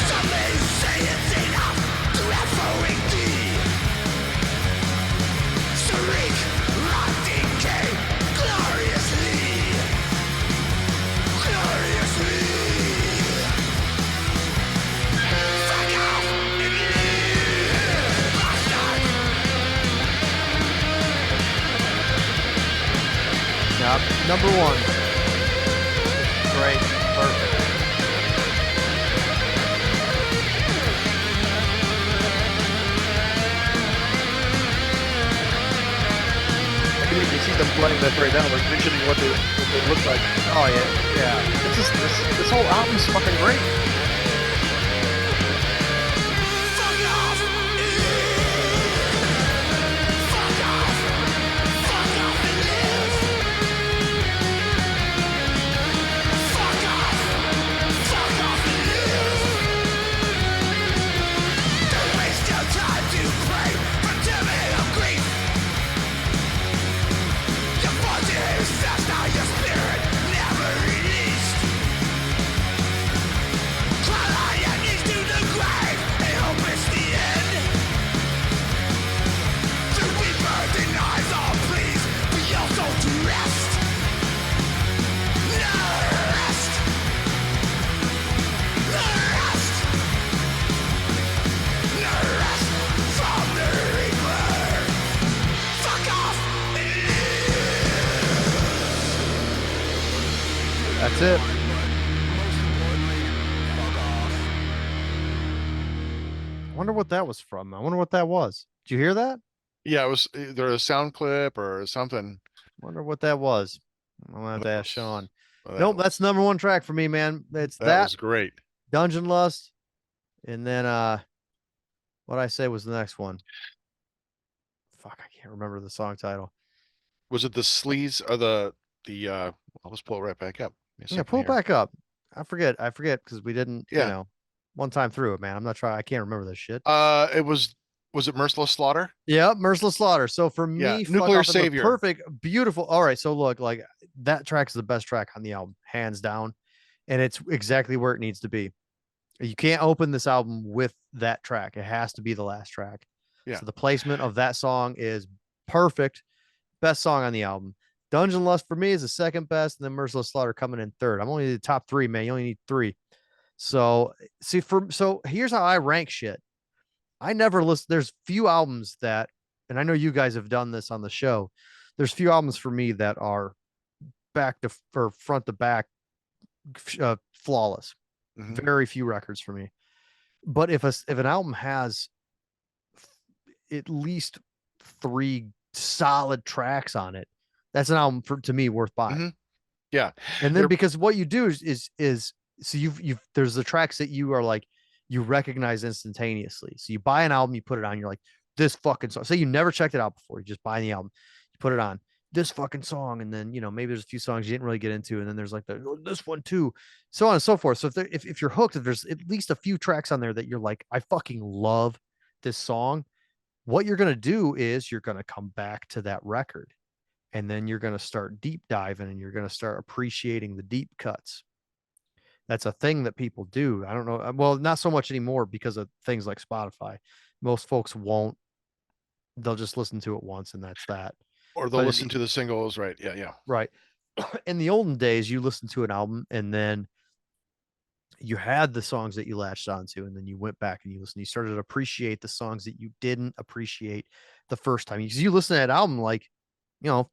Some may say it's enough to have FOAD. Shriek, rot, decay, gloriously. Gloriously. Fuck off and live, bastard. Yep. Number one. Great. Perfect. You can see them playing this right now. They're envisioning what they look like. Oh yeah. Yeah. This whole album's fucking great. Fuck off and live. Fuck off. Fuck off and live. Fuck off. Fuck off and live. Don't waste your time to pray for terminal grief. Your body is fast, now your spirit never released. Climb on your knees to the grave and hope it's the end. The Reaper denies all pleas for your soul to rest. No rest. No rest. No rest from the Reaper. Fuck off and live. That's it. I wonder what that was from. I wonder what that was. Did you hear that? Yeah, it was either a sound clip or something. Wonder what that was. I'm gonna have to ask Sean. Well, Nope, that's number one track for me, man. It's that that was great. Dungeon Lust, and then what I say was the next one. Fuck, I can't remember the song title. Was it the sleaze or the I'll just pull it right back up. Give me a Yeah, second pull it here. back up. I forget because we didn't, Yeah. one time through it, man. I'm not trying. I can't remember this shit. It was it Merciless Slaughter? Yeah, Merciless Slaughter. So for Yeah, me, Fuck Nuclear Off and Live, Savior. perfect, beautiful. All right, so look, like that track is the best track on the album, hands down, and it's exactly where it needs to be. You can't open this album with that track. It has to be the last track. Yeah. So the placement of that song is perfect. Best song on the album. Dungeon Lust for me is the second best, and then Merciless Slaughter coming in third. I'm only the top 3, man. You only need 3. So so here's how I rank shit. I never listen. There's few albums that, and I know you guys have done this on the show. There's few albums for me that are back to or front to back flawless. Mhm. Very few records for me. But if an album has at least 3 solid tracks on it, that's an album to me worth buying. Mhm. Yeah. And then They're- because what you do is so you've there's the tracks that you are like you recognize instantaneously. So you buy an album, you put it on, you're like, this fucking song. Say you never checked it out before, you just buy the album, you put it on, this fucking song, and then maybe there's a few songs you didn't really get into, and then there's like this one too, so on and so forth. So if you're hooked, if there's at least a few tracks on there that you're like, I fucking love this song, what you're gonna do is you're gonna come back to that record. And then you're going to start deep diving and you're going to start appreciating the deep cuts. That's a thing that people do. I don't know. Well, not so much anymore because of things like Spotify. Most folks won't. They'll just listen to it once and that's that. or they'll But listen to the singles, right? Yeah, yeah. right. In the olden days, you listened to an album and then you had the songs that you latched onto, and then you went back and you listened. You started to appreciate the songs that you didn't appreciate the first time. Because you listen to that album like,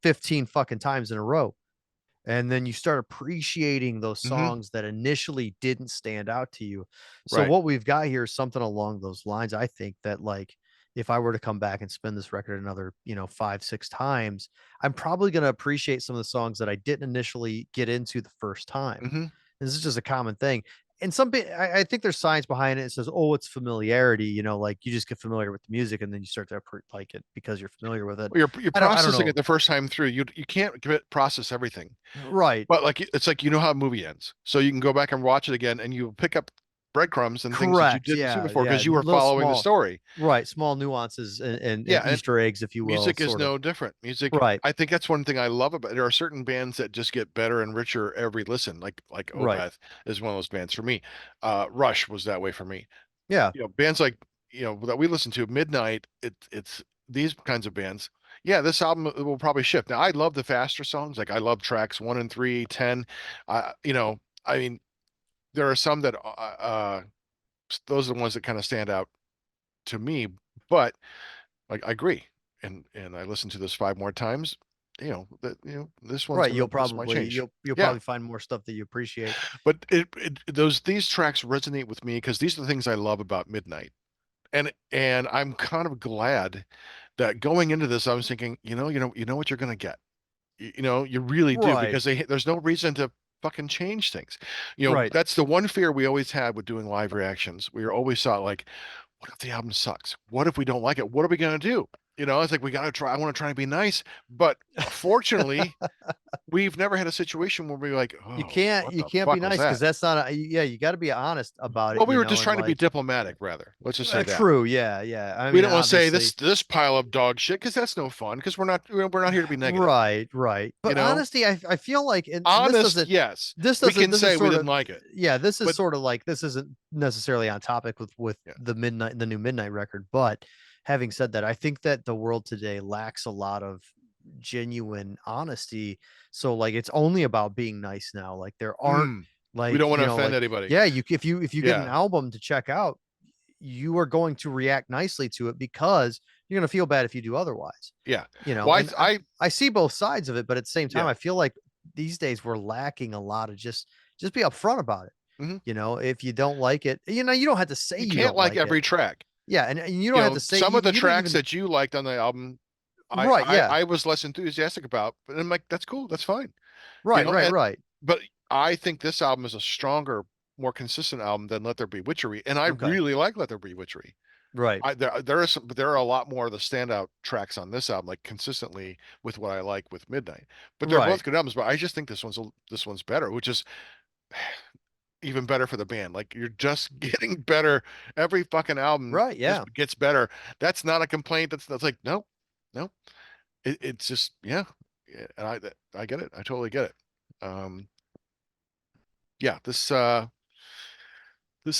15 fucking times in a row. And then you start appreciating those Mhm. songs that initially didn't stand out to you. So Right. what we've got here is something along those lines. I think that like if I were to come back and spin this record another, 5, 6 times, I'm probably going to appreciate some of the songs that I didn't initially get into the first time. Mhm. This is just a common thing. And I think there's science behind it. It says, oh, it's familiarity, like you just get familiar with the music and then you start to like it because you're familiar with it. Well, you're I don't processing know. it the first time through. You can't process everything. Right. But like it's like how a movie ends. So you can go back and watch it again and you pick up breadcrumbs and things that you Correct. didn't see Yeah. before Yeah. because you were Little following the small, story. right. Small nuances and Yeah, and Easter eggs, if you will. music is Sort of. no different. Music, Right. I think that's one thing I love about it. There are certain bands that just get better and richer every listen. Like Right. Opeth is one of those bands for me. Rush was that way for me. Yeah. Bands like that we listen to, Midnight, it's these kinds of bands. Yeah, this album will probably shift. Now I love the faster songs, like I love tracks 1 and 3, 10. I mean, there are some that those are the ones that kind of stand out to me, but like I agree. And I listened to this 5 more times. This one's Right. gonna this might change. You'll Yeah, probably find more stuff that you appreciate. but these tracks resonate with me because these are the things I love about Midnight. And I'm kind of glad that going into this, I was thinking, you know what you're gonna get. You really do Right. because there's no reason to fucking change things. Right. That's the one fear we always had with doing live reactions. We always thought like, what if the album sucks? What if we don't like it? What are we gonna do? It's like we gotta try. I want to try and be nice, but fortunately, we've never had a situation where we're like, oh, what You the can't be fuck was nice because that? that's not yeah, you got to be honest about it, Well, we were just and trying to be like diplomatic, rather. Let's just say that. true. Yeah. Yeah. I We mean, don't want to say obviously. this pile of dog shit because that's no fun because we're not here to be negative. Right. Right. You But know, honestly, I feel like, and honest, yes, we can this is say we sort of, didn't like it, yeah, this is but sort of like, this isn't necessarily on topic with yeah, the new Midnight record. But having said that, I think that the world today lacks a lot of genuine honesty. So like, it's only about being nice now. Like there aren't mm, we like, don't want to offend like, anybody. yeah, if you get an Yeah, album to check out, you are going to react nicely to it because you're going to feel bad if you do otherwise, yeah. Well, and I see both sides of it, but at the same time, yeah, I feel like these days we're lacking a lot of just be upfront about it. hmm If you don't like it, you don't have to say You you can't don't like like it. every track. Yeah, and you don't have to say Some of the you don't tracks even that you liked on the album, right. Yeah, I was less enthusiastic about, but I'm like, that's cool, that's fine. right, right, And right. but I think this album is a stronger, more consistent album than Let There Be Witchery, and I Okay, really like Let There Be Witchery. right, There are a lot more of the standout tracks on this album, like consistently with what I like with Midnight. But they're both right, good albums. But I just think this one's better, which is even better for the band. Like you're just getting better. Every fucking album right. just Yeah. gets better. That's not a complaint. That's like no, no. It's just yeah. Yeah, and I get it. I totally get it. Um, yeah. This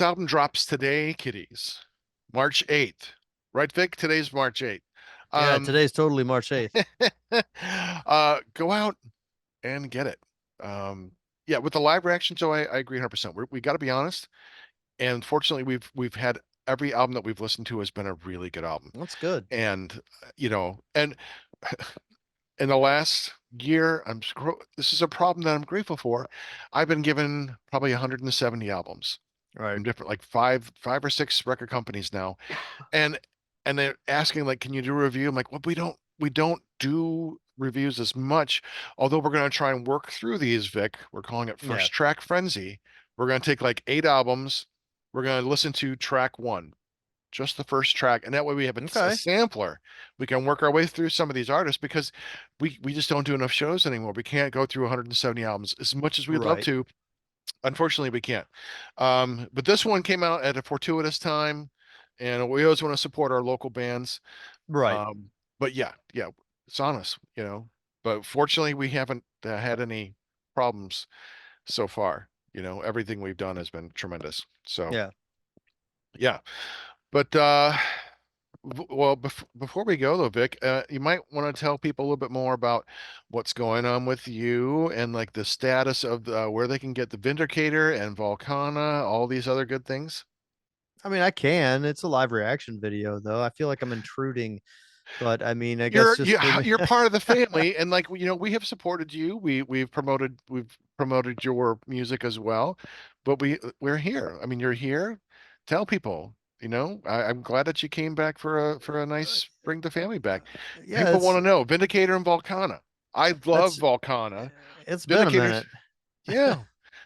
album drops today, kiddies. March 8th. Right, Vic? Today's March 8th. Yeah, today's totally March 8th. Go out and get it. Yeah, with the live reaction show, I agree 100%. We got to be honest. And fortunately, we've had every album that we've listened to has been a really good album. That's good. And and in the last year, this is a problem that I'm grateful for. I've been given probably 170 albums Right. from different, like five or six record companies now, and they're asking like, can you do a review? I'm like, well, we don't do reviews as much, although we're going to try and work through these, Vic. We're calling it Yeah. First Track Frenzy. We're going to take like 8 albums. We're going to listen to track one, just the first track, and that way we have a Okay. sampler. We can work our way through some of these artists because we just don't do enough shows anymore. We can't go through 170 albums as much as we'd love Right. to. Unfortunately, we can't. But this one came out at a fortuitous time, and we always want to support our local bands. Right. But yeah, it's on us, But fortunately, we haven't had any problems so far. Everything we've done has been tremendous. So Yeah. yeah. But well, before we go though, Vic, you might want to tell people a little bit more about what's going on with you and like the status of where they can get the Vindicator and Volcana, all these other good things. I mean, I can. It's a live reaction video, though. I feel like I'm intruding, but I mean, I guess You're just for me. you're part of the family, and like we have supported you. We've promoted your music as well, but we're here. I mean, you're here. Tell people. I'm glad that you came back for a nice bring the family back. Yeah, People want to know Vindicator and Volcana. I love that's Volcana. it's been a Vindicators, minute. yeah.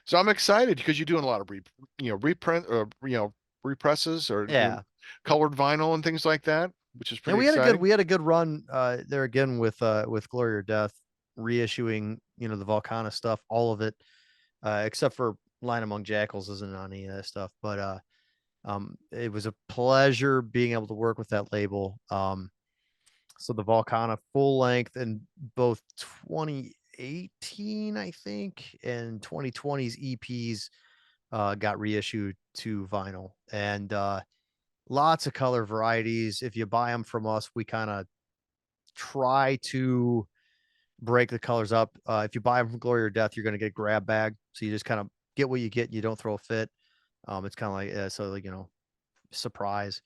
So I'm excited because you're doing a lot of reprint or represses or Yeah. colored vinyl and things like that, which is And pretty we had a good exciting. we had a good run there again with Glory or Death reissuing, the Volcana stuff, all of it, except for Line Among Jackals isn't on any of that stuff. But it was a pleasure being able to work with that label. So the Volcana full length in both 2018, I think, and 2020's EPs got reissued to vinyl, and lots of color varieties. If you buy them from us, we kind of try to break the colors up. If you buy them from Glory or Death, you're going to get a grab bag, so you just kind of get what you get. You don't throw a fit. It's kind of like surprise.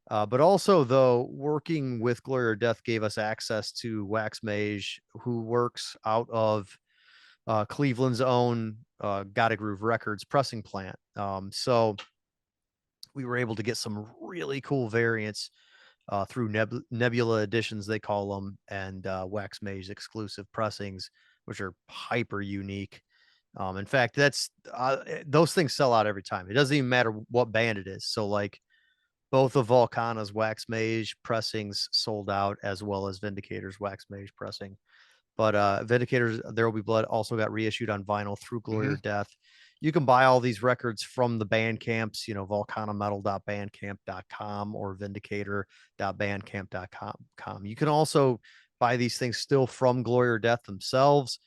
But also, though, working with Glory or Death gave us access to Wax Mage, who works out of Cleveland's own Gotta Groove Records pressing plant. So we were able to get some really cool variants through Nebula editions, they call them, and Wax Mage exclusive pressings, which are hyper unique. In fact, those things sell out every time. It doesn't even matter what band it is. So like both of Volcana's Wax Mage pressings sold out, as well as Vindicator's Wax Mage pressing. But Vindicator's There Will Be Blood also got reissued on vinyl through Glory or Death. You can buy all these records from the band camps, volcanametal.bandcamp.com or vindicator.bandcamp.com. You can also buy these things still from Glory or Death themselves.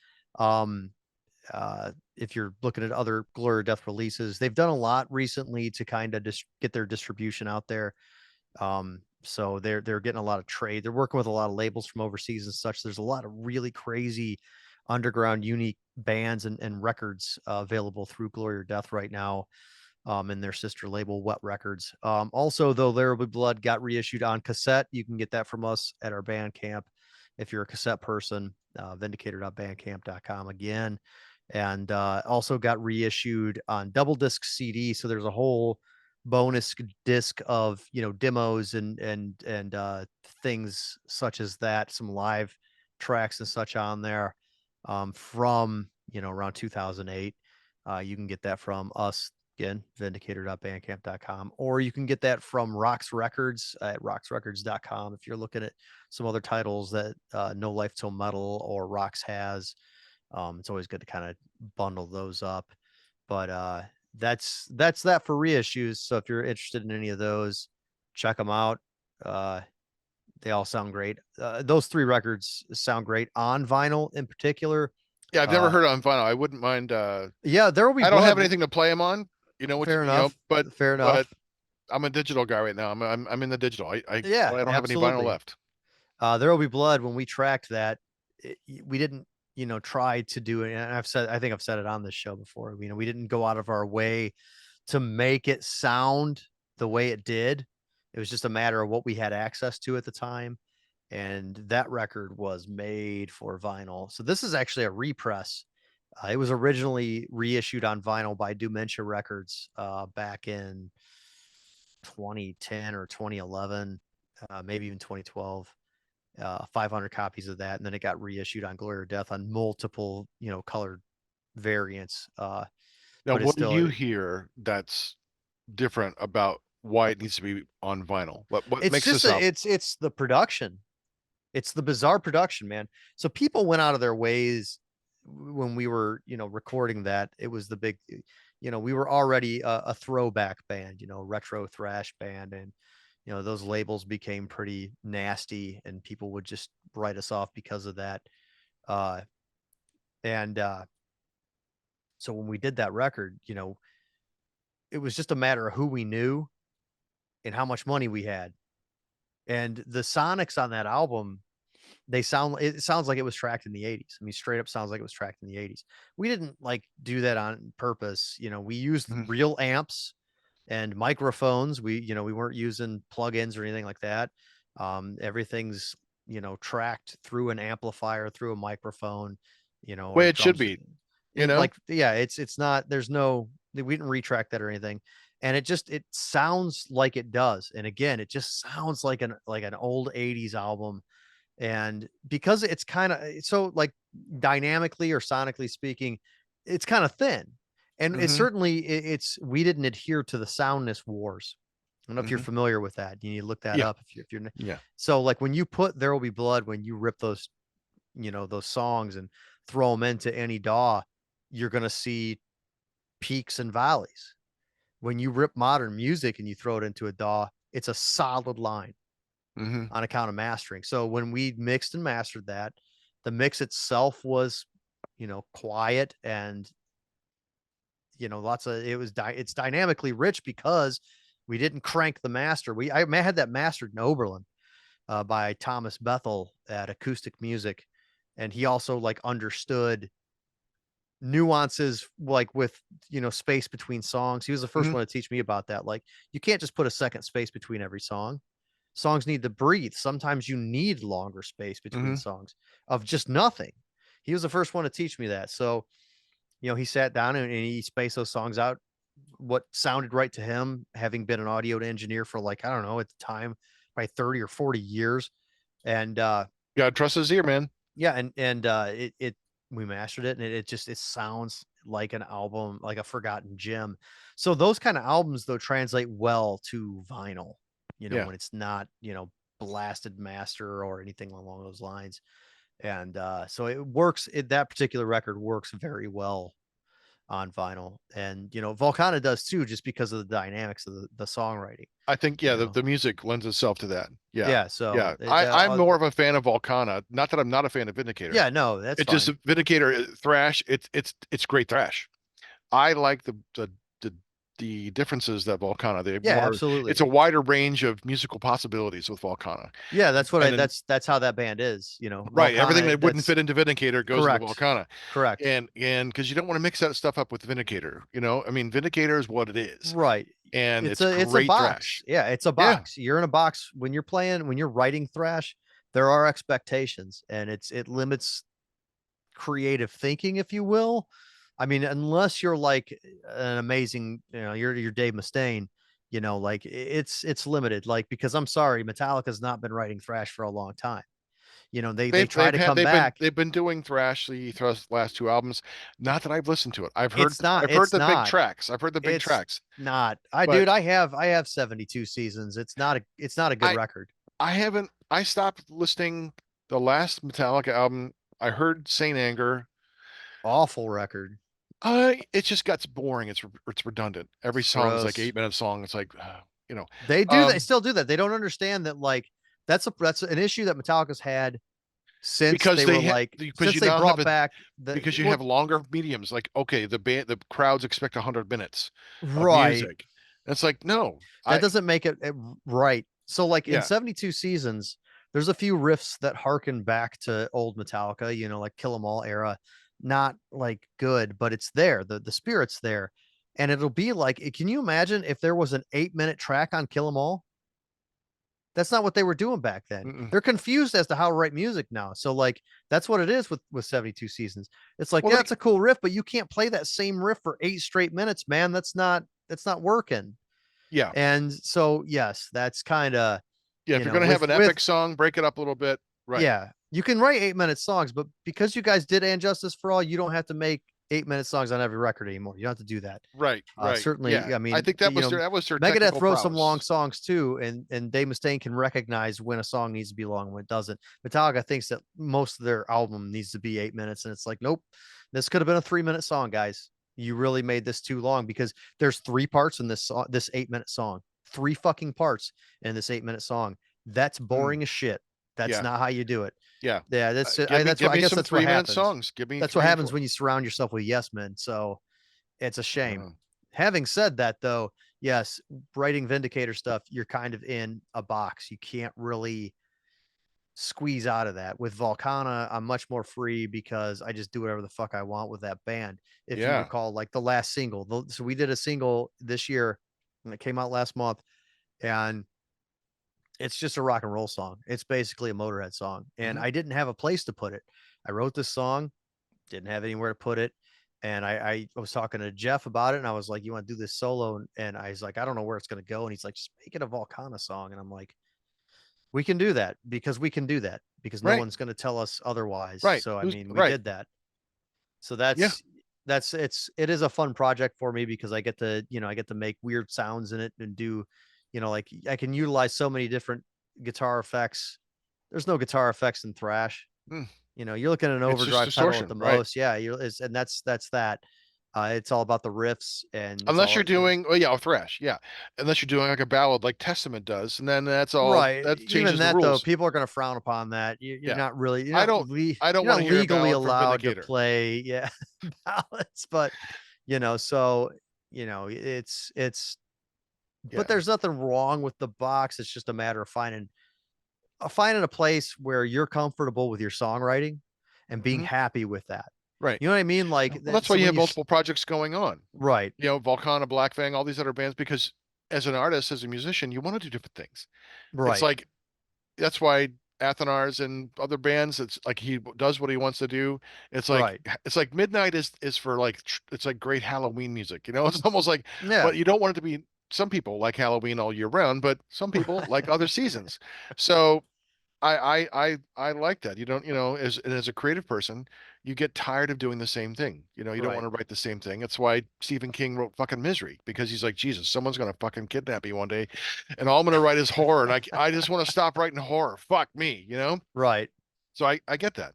If you're looking at other Glory or Death releases, they've done a lot recently to kind of just get their distribution out there. So they're getting a lot of trade. They're working with a lot of labels from overseas and such. There's a lot of really crazy underground unique bands and records available through Glory or Death right now, in their sister label Wet Records. Also, though, There Will Be Blood got reissued on cassette. You can get that from us at our Bandcamp if you're a cassette person. Vindicator.bandcamp.com again. And also got reissued on double disc CD. So there's a whole bonus disc of demos and things such as that, some live tracks and such on there, from around 2008. You can get that from us again, vindicator.bandcamp.com, or you can get that from Rocks Records at rocksrecords.com if you're looking at some other titles that No Life Till Metal or Rocks has. It's always good to kind of bundle those up. But that's that for reissues. So if you're interested in any of those, check them out. They all sound great. Those 3 records sound great on vinyl in particular. Yeah, I've never heard it on vinyl. I wouldn't mind. Yeah, There Will Be I don't Blood. have anything to play them on. Fair enough. Fair enough. I'm a digital guy right now. I'm in the digital. Yeah, I don't have any absolutely. vinyl left. There Will Be Blood, when we tracked that, we didn't, try to do it. And I think I've said it on this show before. We didn't go out of our way to make it sound the way it did. It was just a matter of what we had access to at the time. And that record was made for vinyl. So this is actually a repress. It was originally reissued on vinyl by Dementia Records back in 2010 or 2011, maybe even 2012. 500 copies of that, and then it got reissued on Glory or Death on multiple, colored variants. Now, But it's what do still, you hear that's different about why it needs to be on vinyl? What it's makes just this up? it's the production. It's the bizarre production, man. So people went out of their ways when we were, recording that. It was the big, we were already a throwback band, retro thrash band, and those labels became pretty nasty, and people would just write us off because of that. Uh, and So when we did that record, it was just a matter of who we knew and how much money we had. And the sonics on that album, it sounds like it was tracked in the 80s. I mean, straight up sounds like it was tracked in the 80s. We didn't like do that on purpose. We used Mhm. real amps and microphones. We weren't using plugins or anything like that. Everything's, tracked through an amplifier, through a microphone, Way our it should drums. be, you know? Like, yeah, it's not, we didn't retract that or anything. And it sounds like it does. And again, it just sounds like an old 80s album. And because it's kind of so like dynamically or sonically speaking, it's kind of thin. And it's Mhm, certainly we didn't adhere to the soundness wars. I don't know if you're mhm. familiar with that. You need to look that Yeah, up if you're yeah. so like when you put There Will Be Blood, when you rip those, those songs and throw them into any DAW, you're gonna see peaks and valleys. When you rip modern music and you throw it into a DAW, it's a solid line Mhm. on account of mastering. So when we mixed and mastered that, the mix itself was, quiet and, lots of it's dynamically rich because we didn't crank the master. I had that mastered in Oberlin by Thomas Bethel at Acoustic Music, and he also like understood nuances like with space between songs. He was the first Mhm, one to teach me about that. Like you can't just put a second space between every song. Songs need to breathe. Sometimes you need longer space between mhm. songs of just nothing. He was the first one to teach me that. So, he sat down and he spaced those songs out what sounded right to him, having been an audio engineer for like, I don't know, at the time, by 30 or 40 years. And Gotta trust his ear, man. yeah, and it we mastered it, and it sounds like an album, like a forgotten gem. So those kind of albums though translate well to vinyl, Yeah. when it's not, blasted master or anything along those lines. And so that particular record works very well on vinyl. And Volcana does too, just because of the dynamics of the songwriting, I think, yeah, you the know. music lends itself to that. Yeah. Yeah, so Yeah. I'm more of a fan of Volcana. Not that I'm not a fan of Vindicator. yeah, no, that's It's just fine. Vindicator thrash. It's great thrash. I like the the differences that Volcana. Yeah, absolutely. It's a wider range of musical possibilities with Volcana. Yeah, that's what And then that's how that band is, right, everything Volcana, that wouldn't that's fit into Vindicator goes into correct. Volcana. Correct. And because you don't want to mix that stuff up with Vindicator, I mean, Vindicator is what it is, Right. and it's It's a great box. thrash. Yeah, it's a Yeah, box. You're in a box when you're writing thrash, there are expectations, and it limits creative thinking, if you will. I mean, unless you're like an amazing, you're Dave Mustaine, like it's limited. Like, because I'm sorry, Metallica's not been writing thrash for a long time. They try to come back. they've been doing thrash the last two albums. Not that I've listened to it. It's not, I've heard it's the big not, tracks. I've heard the big it's tracks, not. but I have 72 seasons. It's not a good I record. I haven't. I stopped listening the last Metallica album. I heard Saint Anger. Awful record. It just got boring. It's redundant. Every It's song is like gross. 8 minute song. It's like, They um, still do that. They don't understand that, like, that's an issue that Metallica's had since because they were like because since you they now have brought a back because you well, have longer mediums. Like, okay, the crowds expect 100 minutes of right. music. And it's like, no, That doesn't make it right. So like in yeah, 72 seasons, there's a few riffs that harken back to old Metallica, you know, like Kill 'Em All era. Not like good, but it's there. The spirit's there. And it'll be like, can you imagine if there was an 8-minute track on Kill 'Em All? That's not what they were doing back then. Mm-mm. They're confused as to how to write music now. So like that's what it is with 72 Seasons. It's like, Well, yeah, they- it's a cool riff, but you can't play that same riff for 8 straight minutes, man. That's not working. Yeah. And so yes, that's kind of, Yeah. If you you're know, going to have with an epic song, break it up a little bit. Right. yeah, you can write 8-minute songs, but because you guys did And Justice for All, you don't have to make 8-minute songs on every record anymore. You don't have to do that. Right. Right. Certainly, Yeah. I I mean, think that was that was their Megadeth technical wrote some long prowess. songs too, and Dave Mustaine can recognize when a song needs to be long and when it doesn't. Metallica thinks that most of their album needs to be 8 minutes, and it's like, nope, this could have been a 3-minute song, guys. You really made this too long because there's 3 parts in this song, this 8-minute song, 3 fucking parts in this 8-minute song. That's boring as shit. That's Yeah. not how you do it. Yeah. Yeah, that's Give me, that's give what I me guess some that's what 3-minute happens. songs. Give me That's 3 what and happens 4. when you surround yourself with yes men. So it's a shame. Oh. Having said that, though, yes, writing Vindicator stuff, you're kind of in a box. You can't really squeeze out of that. With Volcana, I'm much more free because I just do whatever the fuck I want with that band. If you Yeah. recall, like the last single, so we did a single this year and it came out last month, and it's just a rock and roll song. It's basically a Motorhead song, and Mhm. I didn't have a place to put it. I wrote this song, didn't have anywhere to put it. And I was talking to Jeff about it, and I was like, "You want to do this solo?" And I was like, "I don't know where it's going to go." And he's like, "Just make it a Volcana song." And I'm like, "We can do that because we can do that because no Right. one's going to tell us otherwise." Right. So I Who's mean, we right? did that. So Yeah. it is a fun project for me because I get to, I get to make weird sounds in it and do, like I can utilize so many different guitar effects. There's no guitar effects in thrash. Mm. You're looking at an It's just overdrive pedal at distortion, the right? most. Yeah, and that's that. It's all about the riffs and it's Unless all you're doing, oh yeah, thrash, yeah. Unless you're doing like a ballad like Testament does, and then that's all right. that Even changes the that though, rules. people are going to frown upon that. You're Yeah. not really, I don't I don't you're want not to hear a legally ballad from allowed to Vindicator. play, yeah, ballads. But so Yeah. but there's nothing wrong with the box. It's just a matter of finding a place where you're comfortable with your songwriting and being Mhm. happy with that. Right. You know what I mean? Like Well, that's why so you when have multiple projects going on. right, You know, Volcana, Black Fang, all these other bands, because as an artist, as a musician, you want to do different things. It's right, like that's why Athanars and other bands, it's like he does what he wants to do. right. It's like midnight is for like it's like great Halloween music, you know? It's almost like, Yeah. but you don't want it to be. Some people like Halloween all year round, but some people like other seasons. So I like that. You don't, as a creative person, you get tired of doing the same thing. You don't want Right. to write the same thing. That's why Stephen King wrote fucking Misery, because he's like, Jesus, someone's gonna fucking kidnap me one day, and all I'm gonna write is horror, and I just want to stop writing horror. Fuck me. Right. So I get that.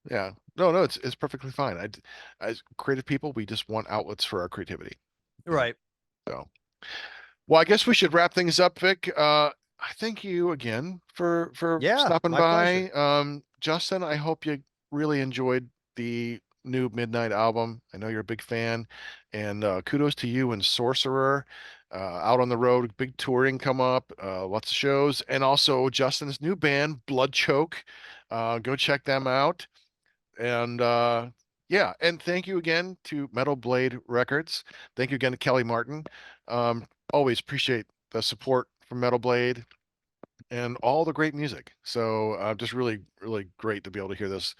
Yeah, no, it's perfectly fine. As creative people, we just want outlets for our creativity. Right. So. Well, I guess we should wrap things up, Vic. I thank you again for Yeah, stopping my pleasure. by. Justin, I hope you really enjoyed the new Midnight album. I know you're a big fan, and kudos to you and Sorcerer. Out on the road, big touring come up, lots of shows, and also Justin's new band, Blood Choke. Go check them out. And yeah, and thank you again to Metal Blade Records. Thank you again to Kelly Martin. Always appreciate the support from Metal Blade and all the great music. So just really, really great to be able to hear this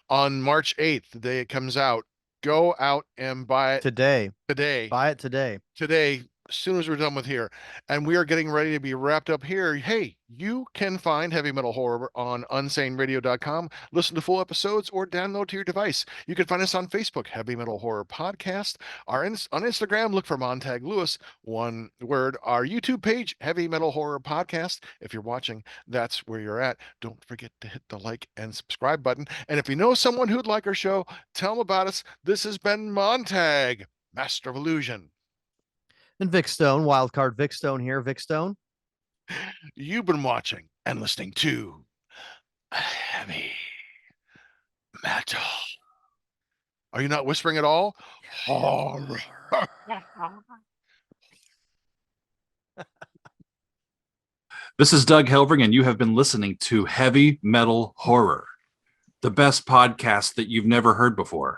on March 8th, the day it comes out. Go out and buy it Today. today. Buy it today. Today, as soon as we're done with here. And we are getting ready to be wrapped up here. Hey, you can find Heavy Metal Horror on unsaneradio.com, listen to full episodes, or download to your device. You can find us on Facebook, Heavy Metal Horror Podcast. On Instagram, look for Montag Lewis, one word. Our YouTube page, Heavy Metal Horror Podcast. If you're watching, that's where you're at. Don't forget to hit the like and subscribe button. And if you know someone who'd like our show, tell them about us. This has been Montag, Master of Illusion. And Vic Stone, Wildcard Vic Stone here. Vic Stone. You've been watching and listening to Heavy Metal. Are you not whispering at all? Horror. This is Doug Helvering, and you have been listening to Heavy Metal Horror, the best podcast that you've never heard before.